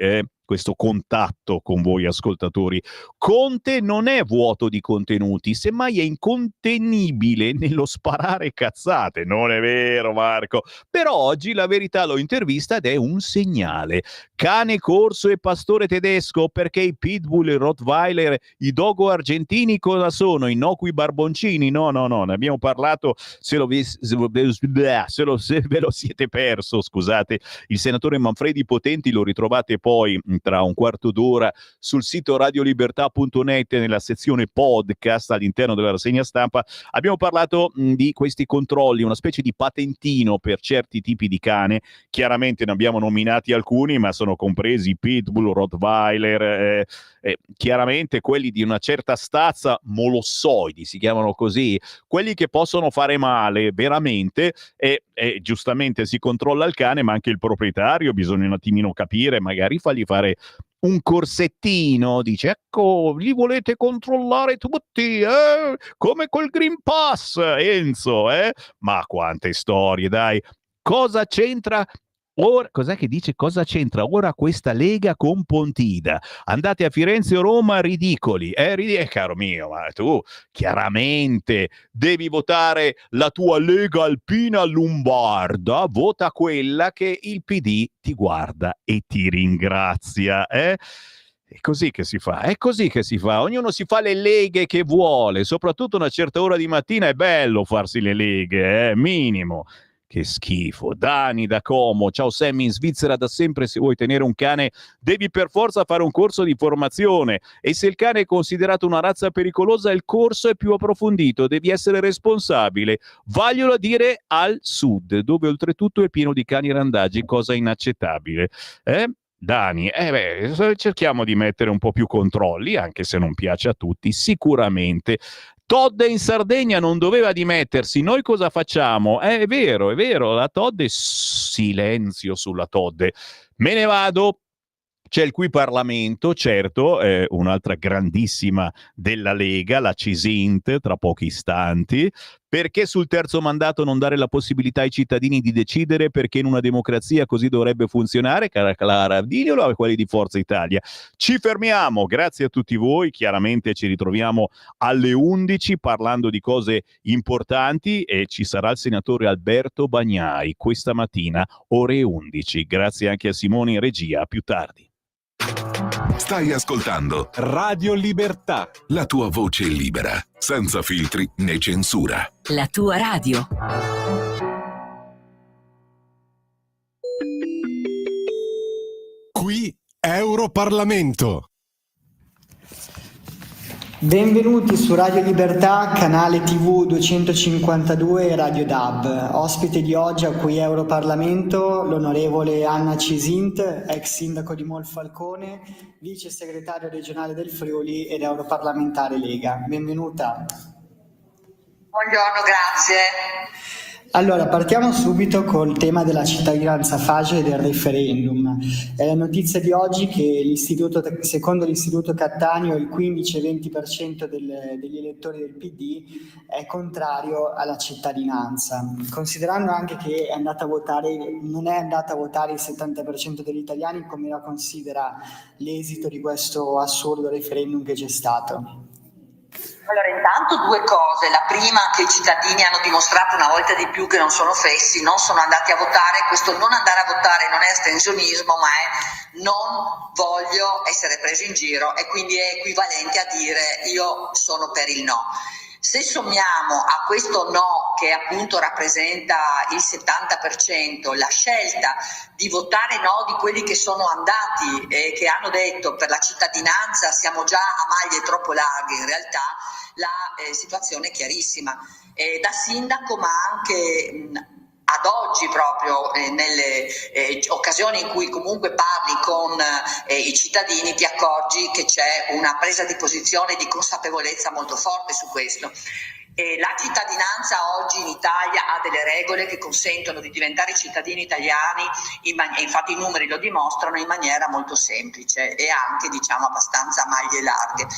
questo contatto con voi ascoltatori. Conte non è vuoto di contenuti, semmai è incontenibile nello sparare cazzate. Non è vero, Marco? Però oggi la verità l'ho intervista ed è un segnale. Cane corso e pastore tedesco, perché i pitbull, i rottweiler, i dogo argentini cosa sono? Innocui barboncini? No, ne abbiamo parlato, se ve lo siete perso, scusate. Il senatore Manfredi Potenti lo ritrovate poi tra un quarto d'ora sul sito radiolibertà.net nella sezione podcast all'interno della rassegna stampa. Abbiamo parlato di questi controlli, una specie di patentino per certi tipi di cane. Chiaramente ne abbiamo nominati alcuni, ma sono compresi pitbull, rottweiler, chiaramente quelli di una certa stazza, molossoidi si chiamano così, quelli che possono fare male veramente, e giustamente si controlla il cane, ma anche il proprietario bisogna un attimino capire, magari fargli fare un corsettino, dice ecco, li volete controllare tutti, come col Green Pass, Enzo, ma quante storie, dai. Cosa c'entra? Ora, cos'è che dice? Cosa c'entra ora questa Lega con Pontida? Andate a Firenze o Roma, ridicoli. Caro mio, ma tu chiaramente devi votare la tua Lega Alpina Lombarda, vota quella che il PD ti guarda e ti ringrazia, È così che si fa, ognuno si fa le leghe che vuole, soprattutto una certa ora di mattina è bello farsi le leghe, minimo. Che schifo. Dani da Como, ciao Sammy, in Svizzera da sempre se vuoi tenere un cane devi per forza fare un corso di formazione e se il cane è considerato una razza pericolosa il corso è più approfondito, devi essere responsabile. Vaglielo a dire al sud, dove oltretutto è pieno di cani randagi, cosa inaccettabile. Dani, cerchiamo di mettere un po' più controlli, anche se non piace a tutti, sicuramente. Todd in Sardegna non doveva dimettersi, noi cosa facciamo? È vero, la Todd è silenzio sulla Todd. Me ne vado. C'è il cui Parlamento, certo, un'altra grandissima della Lega, la Cisint, tra pochi istanti. Perché sul terzo mandato non dare la possibilità ai cittadini di decidere? Perché in una democrazia così dovrebbe funzionare, cara Clara, diglielo a quelli di Forza Italia. Ci fermiamo, grazie a tutti voi, chiaramente ci ritroviamo alle 11 parlando di cose importanti e ci sarà il senatore Alberto Bagnai questa mattina, ore 11. Grazie anche a Simone in regia, a più tardi. Stai ascoltando Radio Libertà, la tua voce libera, senza filtri né censura. La tua radio. qui Europarlamento. Benvenuti su Radio Libertà, canale TV 252 e Radio DAB. Ospite di oggi a cui Europarlamento l'onorevole Anna Cisint, ex sindaco di Monfalcone, vice segretario regionale del Friuli ed europarlamentare Lega. Benvenuta. Buongiorno, grazie. Allora, partiamo subito col tema della cittadinanza FAGE e del referendum. È la notizia di oggi che secondo l'Istituto Cattaneo il 15-20% degli elettori del PD è contrario alla cittadinanza. Considerando anche che non è andata a votare il 70% degli italiani, come la considera l'esito di questo assurdo referendum che c'è stato? Allora, intanto due cose. La prima, che i cittadini hanno dimostrato una volta di più che non sono fessi, non sono andati a votare. Questo non andare a votare non è astensionismo, ma è non voglio essere preso in giro, e quindi è equivalente a dire io sono per il no. Se sommiamo a questo no, che appunto rappresenta il 70%, la scelta di votare no di quelli che sono andati e che hanno detto per la cittadinanza siamo già a maglie troppo larghe, in realtà la situazione è chiarissima. Da sindaco, ma anche ad oggi proprio nelle occasioni in cui comunque parli con i cittadini, ti accorgi che c'è una presa di posizione di consapevolezza molto forte su questo. La cittadinanza oggi in Italia ha delle regole che consentono di diventare cittadini italiani, infatti i numeri lo dimostrano, in maniera molto semplice e anche abbastanza a maglie larghe.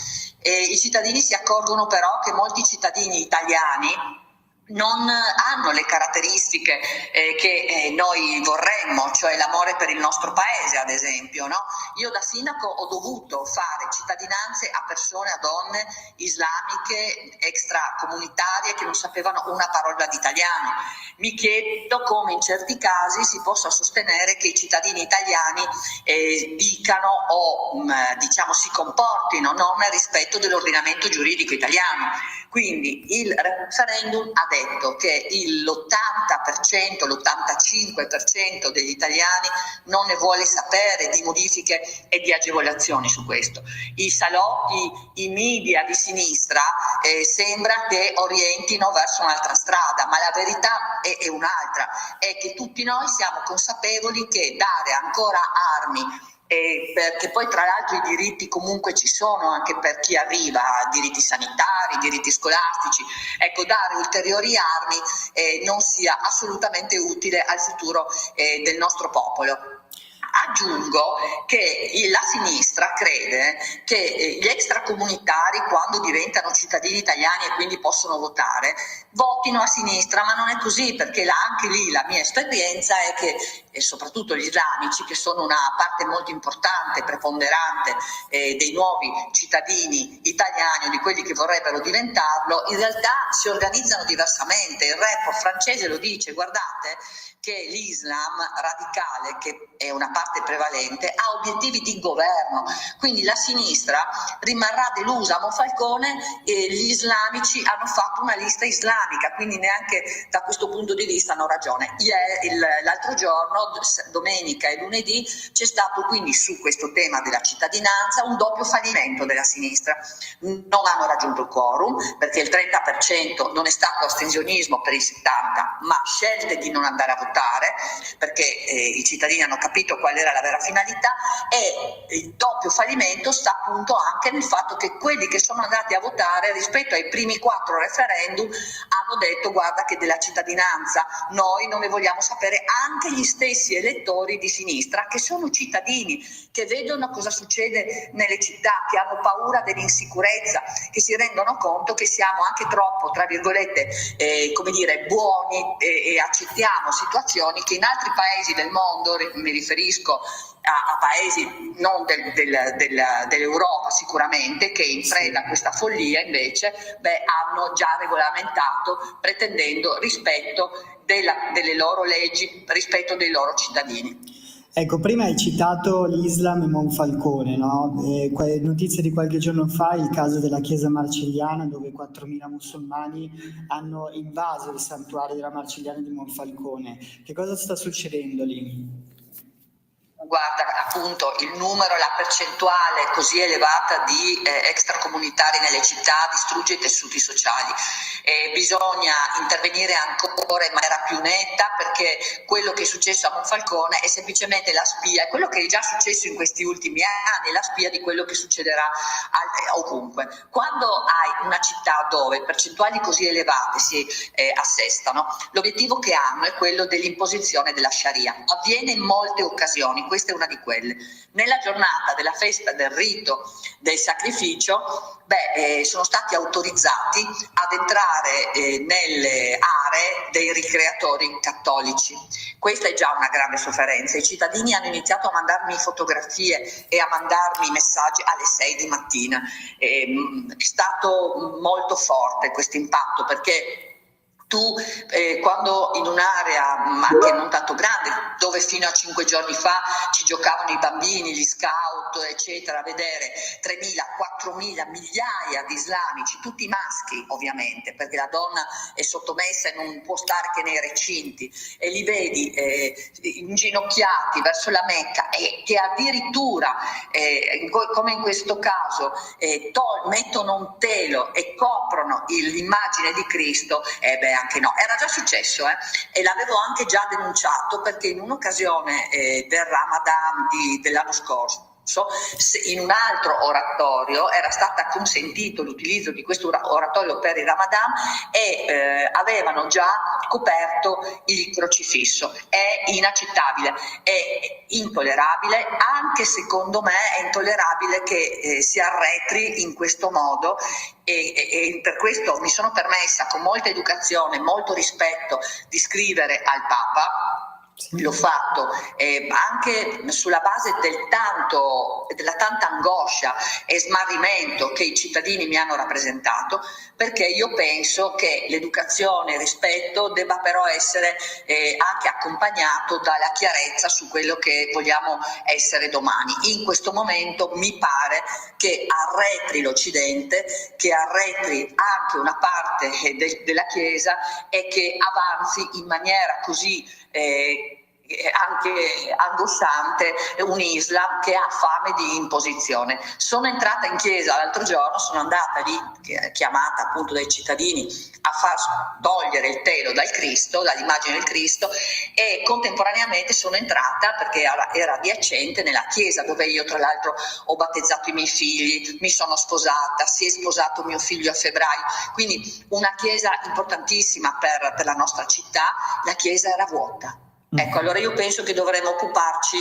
I cittadini si accorgono però che molti cittadini italiani non hanno le caratteristiche che noi vorremmo, cioè l'amore per il nostro paese, ad esempio, no? Io da sindaco ho dovuto fare cittadinanze a persone, a donne islamiche extracomunitarie che non sapevano una parola di italiano. Mi chiedo come in certi casi si possa sostenere che i cittadini italiani dicano o si comportino non nel rispetto dell'ordinamento giuridico italiano. Quindi il referendum ha detto che l'80%, l'85% degli italiani non ne vuole sapere di modifiche e di agevolazioni su questo. I salotti, i media di sinistra sembra che orientino verso un'altra strada, ma la verità è un'altra, è che tutti noi siamo consapevoli che dare ancora armi, perché poi tra l'altro i diritti comunque ci sono anche per chi arriva, diritti sanitari, diritti scolastici, ecco, dare ulteriori armi non sia assolutamente utile al futuro del nostro popolo. Aggiungo che la sinistra crede che gli extracomunitari, quando diventano cittadini italiani e quindi possono votare, votino a sinistra, ma non è così, perché anche lì la mia esperienza è che, e soprattutto gli islamici, che sono una parte molto importante, preponderante dei nuovi cittadini italiani o di quelli che vorrebbero diventarlo, in realtà si organizzano diversamente. Il report francese lo dice, guardate che l'Islam radicale, che è una parte prevalente, ha obiettivi di governo, quindi la sinistra rimarrà delusa. A Monfalcone gli islamici hanno fatto una lista islamica, quindi neanche da questo punto di vista hanno ragione. L'altro giorno, domenica e lunedì, c'è stato quindi su questo tema della cittadinanza un doppio fallimento della sinistra. Non hanno raggiunto il quorum, perché il 30% non è stato astensionismo per il 70%, ma scelte di non andare a votare, perché i cittadini hanno capito qual era la vera finalità, e il doppio fallimento sta appunto anche nel fatto che quelli che sono andati a votare rispetto ai primi 4 referendum hanno detto guarda che della cittadinanza noi non ne vogliamo sapere. Anche gli stessi elettori di sinistra, che sono cittadini, che vedono cosa succede nelle città, che hanno paura dell'insicurezza, che si rendono conto che siamo anche troppo, tra virgolette, buoni e accettiamo situazioni che in altri paesi del mondo, mi riferisco a paesi non dell'Europa sicuramente, che in preda a questa follia invece hanno già regolamentato, pretendendo rispetto delle loro leggi, rispetto dei loro cittadini. Ecco, prima hai citato l'Islam e Monfalcone, no? Notizie di qualche giorno fa, il caso della chiesa marcelliana, dove 4.000 musulmani hanno invaso il santuario della Marcelliana di Monfalcone. Che cosa sta succedendo lì? Guarda, appunto il numero, la percentuale così elevata di extracomunitari nelle città distrugge i tessuti sociali. Bisogna intervenire ancora in maniera più netta, perché quello che è successo a Monfalcone è semplicemente la spia, è quello che è già successo in questi ultimi anni, la spia di quello che succederà ovunque. Quando hai una città dove percentuali così elevate si assestano, l'obiettivo che hanno è quello dell'imposizione della Sharia. Avviene in molte occasioni, questa è una di quelle. Nella giornata della festa del rito del sacrificio, sono stati autorizzati ad entrare nelle aree dei ricreatori cattolici. Questa è già una grande sofferenza. I cittadini hanno iniziato a mandarmi fotografie e a mandarmi messaggi alle 6 di mattina. È stato molto forte questo impatto, perché tu quando in un'area anche non tanto grande, dove fino a 5 giorni fa ci giocavano i bambini, gli scout eccetera, vedere 3.000, 4.000, migliaia di islamici, tutti maschi ovviamente, perché la donna è sottomessa e non può stare che nei recinti, e li vedi inginocchiati verso la Mecca, e che addirittura come in questo caso mettono un telo e coprono l'immagine di Cristo, anche no, era già successo e l'avevo anche già denunciato, perché in un'occasione del Ramadan dell'anno scorso, in un altro oratorio era stato consentito l'utilizzo di questo oratorio per il Ramadan e avevano già coperto il crocifisso. È inaccettabile, è intollerabile, anche secondo me è intollerabile che si arretri in questo modo, e per questo mi sono permessa, con molta educazione, molto rispetto, di scrivere al Papa. L'ho fatto anche sulla base della tanta angoscia e smarrimento che i cittadini mi hanno rappresentato, perché io penso che l'educazione e il rispetto debba però essere anche accompagnato dalla chiarezza su quello che vogliamo essere domani. In questo momento mi pare che arretri l'Occidente, che arretri anche una parte della Chiesa, e che avanzi in maniera così anche angosciante un Islam che ha fame di imposizione. Sono entrata in chiesa l'altro giorno, sono andata lì, chiamata appunto dai cittadini, a far togliere il telo dal Cristo, dall'immagine del Cristo, e contemporaneamente sono entrata, perché era adiacente, nella chiesa dove io tra l'altro ho battezzato i miei figli, mi sono sposata, si è sposato mio figlio a febbraio, quindi una chiesa importantissima per la nostra città. La chiesa era vuota. Ecco, allora io penso che dovremmo occuparci,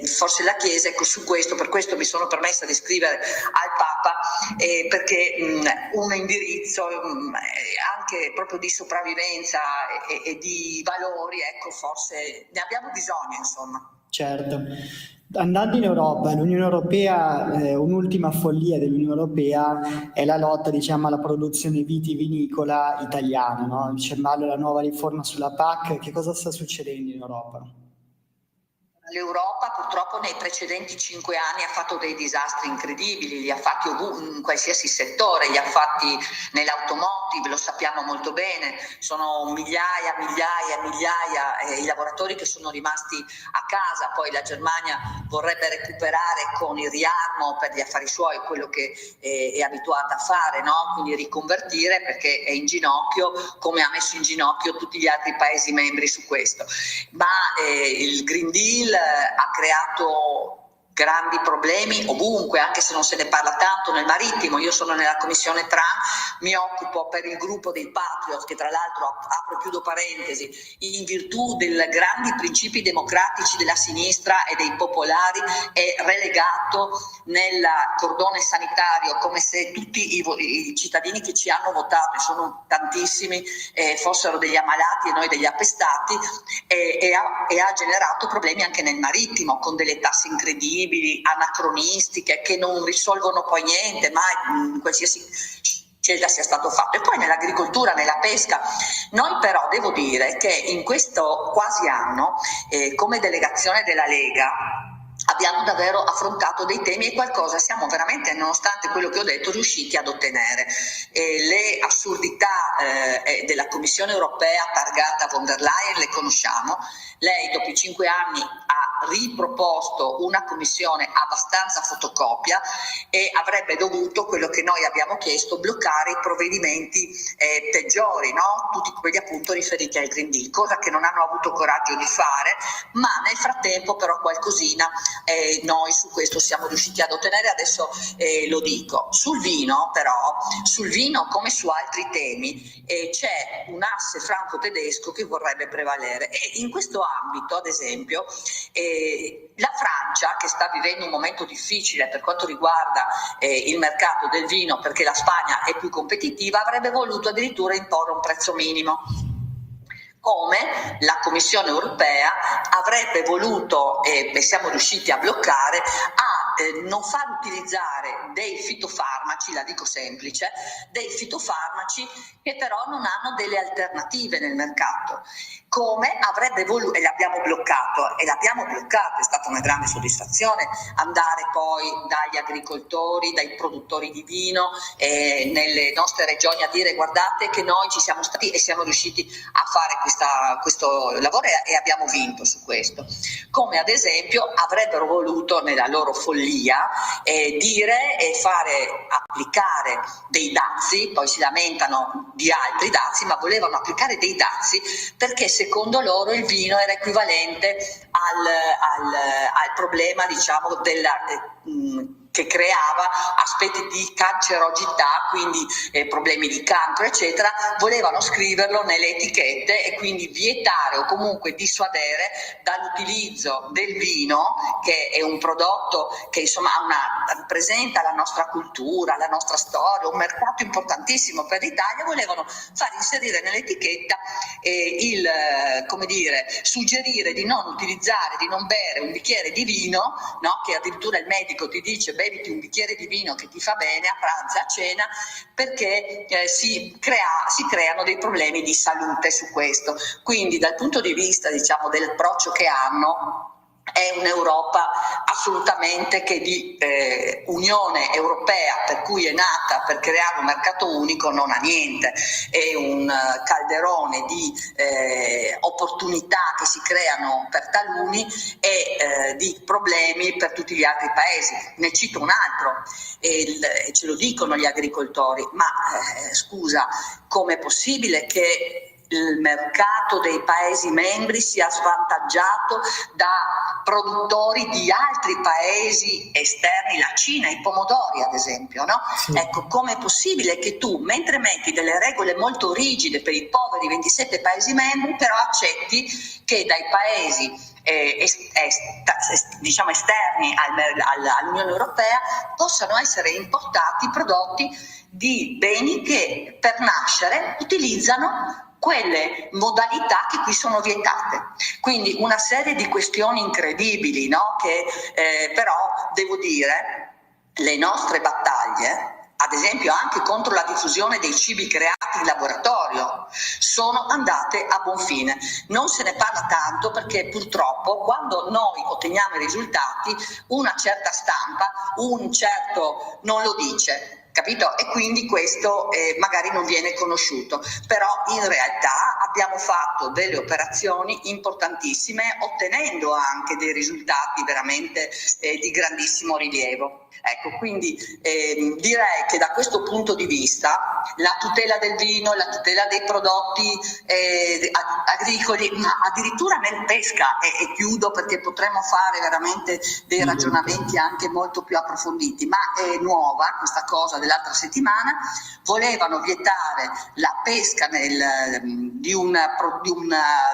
forse la Chiesa, su questo, per questo mi sono permessa di scrivere al Papa, perché un indirizzo anche proprio di sopravvivenza e di valori, ecco, forse ne abbiamo bisogno, insomma. Certo. Andando in Europa, l'Unione Europea, un'ultima follia dell'Unione Europea è la lotta, diciamo, alla produzione vitivinicola italiana, no? C'è male la nuova riforma sulla PAC. Che cosa sta succedendo in Europa? L'Europa purtroppo nei precedenti 5 anni ha fatto dei disastri incredibili, li ha fatti in qualsiasi settore, li ha fatti nell'automotive, lo sappiamo molto bene, sono migliaia i lavoratori che sono rimasti a casa. Poi la Germania vorrebbe recuperare con il riarmo per gli affari suoi quello che è abituata a fare, no? Quindi riconvertire, perché è in ginocchio, come ha messo in ginocchio tutti gli altri Paesi membri su questo. Ma il Green Deal ha creato grandi problemi ovunque, anche se non se ne parla tanto. Nel marittimo, io sono nella commissione TRAN, mi occupo per il gruppo dei Patriot, che tra l'altro, apro e chiudo parentesi, in virtù dei grandi principi democratici della sinistra e dei popolari, è relegato nel cordone sanitario, come se tutti i cittadini che ci hanno votato, e sono tantissimi, fossero degli ammalati e noi degli appestati, e ha generato problemi anche nel marittimo, con delle tasse incredibili, anacronistiche, che non risolvono poi niente, ma qualsiasi scelta sia stato fatto. E poi nell'agricoltura, nella pesca. Noi però devo dire che in questo quasi anno, come delegazione della Lega, abbiamo davvero affrontato dei temi, e qualcosa siamo veramente, nonostante quello che ho detto, riusciti ad ottenere. Le assurdità della Commissione europea targata von der Leyen le conosciamo. Lei dopo i 5 anni ha riproposto una commissione abbastanza fotocopia e avrebbe dovuto, quello che noi abbiamo chiesto, bloccare i provvedimenti peggiori, no? Tutti quelli appunto riferiti al Green Deal, cosa che non hanno avuto coraggio di fare, ma nel frattempo però qualcosina noi su questo siamo riusciti ad ottenere. Adesso lo dico. Sul vino però, sul vino come su altri temi, c'è un asse franco-tedesco che vorrebbe prevalere, e in questo ambito ad esempio la Francia, che sta vivendo un momento difficile per quanto riguarda il mercato del vino, perché la Spagna è più competitiva, avrebbe voluto addirittura imporre un prezzo minimo, come la Commissione europea avrebbe voluto, e siamo riusciti a bloccare, non far utilizzare dei fitofarmaci, la dico semplice, dei fitofarmaci che però non hanno delle alternative nel mercato, come avrebbe voluto, e l'abbiamo bloccato, è stata una grande soddisfazione andare poi dagli agricoltori, dai produttori di vino nelle nostre regioni a dire: guardate che noi ci siamo stati e siamo riusciti a fare questo lavoro e abbiamo vinto su questo. Come ad esempio avrebbero voluto nella loro follia dire e fare applicare dei dazi, poi si lamentano di altri dazi, ma volevano applicare dei dazi perché secondo loro il vino era equivalente al problema, diciamo, che creava aspetti di cancerogità, quindi problemi di cancro eccetera. Volevano scriverlo nelle etichette e quindi vietare o comunque dissuadere dall'utilizzo del vino, che è un prodotto che insomma rappresenta la nostra cultura, la nostra storia, un mercato importantissimo per l'Italia. Volevano far inserire nell'etichetta suggerire di non utilizzare, di non bere un bicchiere di vino, no? Che addirittura il medico ti dice: beviti un bicchiere di vino che ti fa bene a pranzo e a cena, perché si creano dei problemi di salute su questo. Quindi dal punto di vista, diciamo, dell'approccio che hanno, è un'Europa assolutamente che di Unione Europea, per cui è nata per creare un mercato unico, non ha niente. È un calderone di opportunità che si creano per taluni e di problemi per tutti gli altri paesi. Ne cito un altro, e ce lo dicono gli agricoltori: ma scusa, com'è possibile che il mercato dei Paesi membri sia svantaggiato da produttori di altri paesi esterni, la Cina, i pomodori ad esempio, no? Sì. Ecco, com'è possibile che tu, mentre metti delle regole molto rigide per i poveri 27 Paesi membri, però accetti che dai Paesi diciamo esterni all'Unione Europea possano essere importati prodotti di beni che per nascere utilizzano quelle modalità che qui sono vietate. Quindi una serie di questioni incredibili, no? Che però devo dire, le nostre battaglie, ad esempio anche contro la diffusione dei cibi creati in laboratorio, sono andate a buon fine. Non se ne parla tanto perché purtroppo quando noi otteniamo i risultati, una certa stampa, un certo non lo dice. Capito? E quindi questo magari non viene conosciuto, però in realtà abbiamo fatto delle operazioni importantissime, ottenendo anche dei risultati veramente di grandissimo rilievo. Ecco, quindi direi che da questo punto di vista la tutela del vino, la tutela dei prodotti agricoli, ma addirittura nel pesca, e chiudo perché potremmo fare veramente dei ragionamenti anche molto più approfonditi, ma è nuova questa cosa dell'altra settimana. Volevano vietare la pesca di un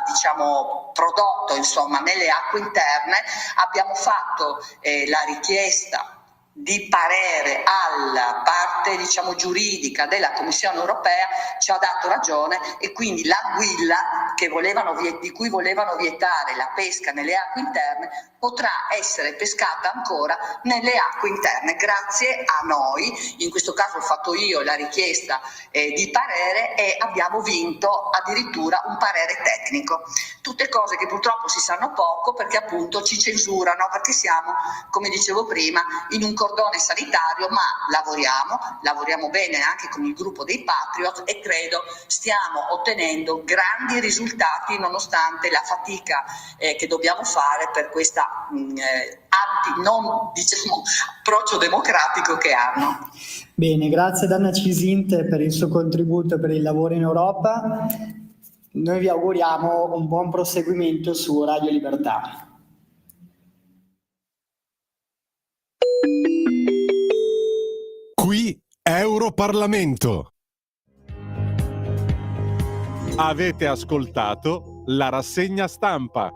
diciamo prodotto, insomma, nelle acque interne. Abbiamo fatto la richiesta di parere alla parte, diciamo, giuridica della Commissione europea, ci ha dato ragione, e quindi l'anguilla di cui volevano vietare la pesca nelle acque interne potrà essere pescata ancora nelle acque interne grazie a noi. In questo caso ho fatto io la richiesta di parere e abbiamo vinto addirittura un parere tecnico. Tutte cose che purtroppo si sanno poco perché appunto ci censurano, perché siamo, come dicevo prima, in un cordone sanitario, ma lavoriamo bene anche con il gruppo dei Patriot e credo stiamo ottenendo grandi risultati risultati nonostante la fatica che dobbiamo fare per questa approccio democratico che hanno. Bene, grazie ad Anna Cisinte per il suo contributo per il lavoro in Europa. Noi vi auguriamo un buon proseguimento su Radio Libertà. Qui Europarlamento. Avete ascoltato la rassegna stampa.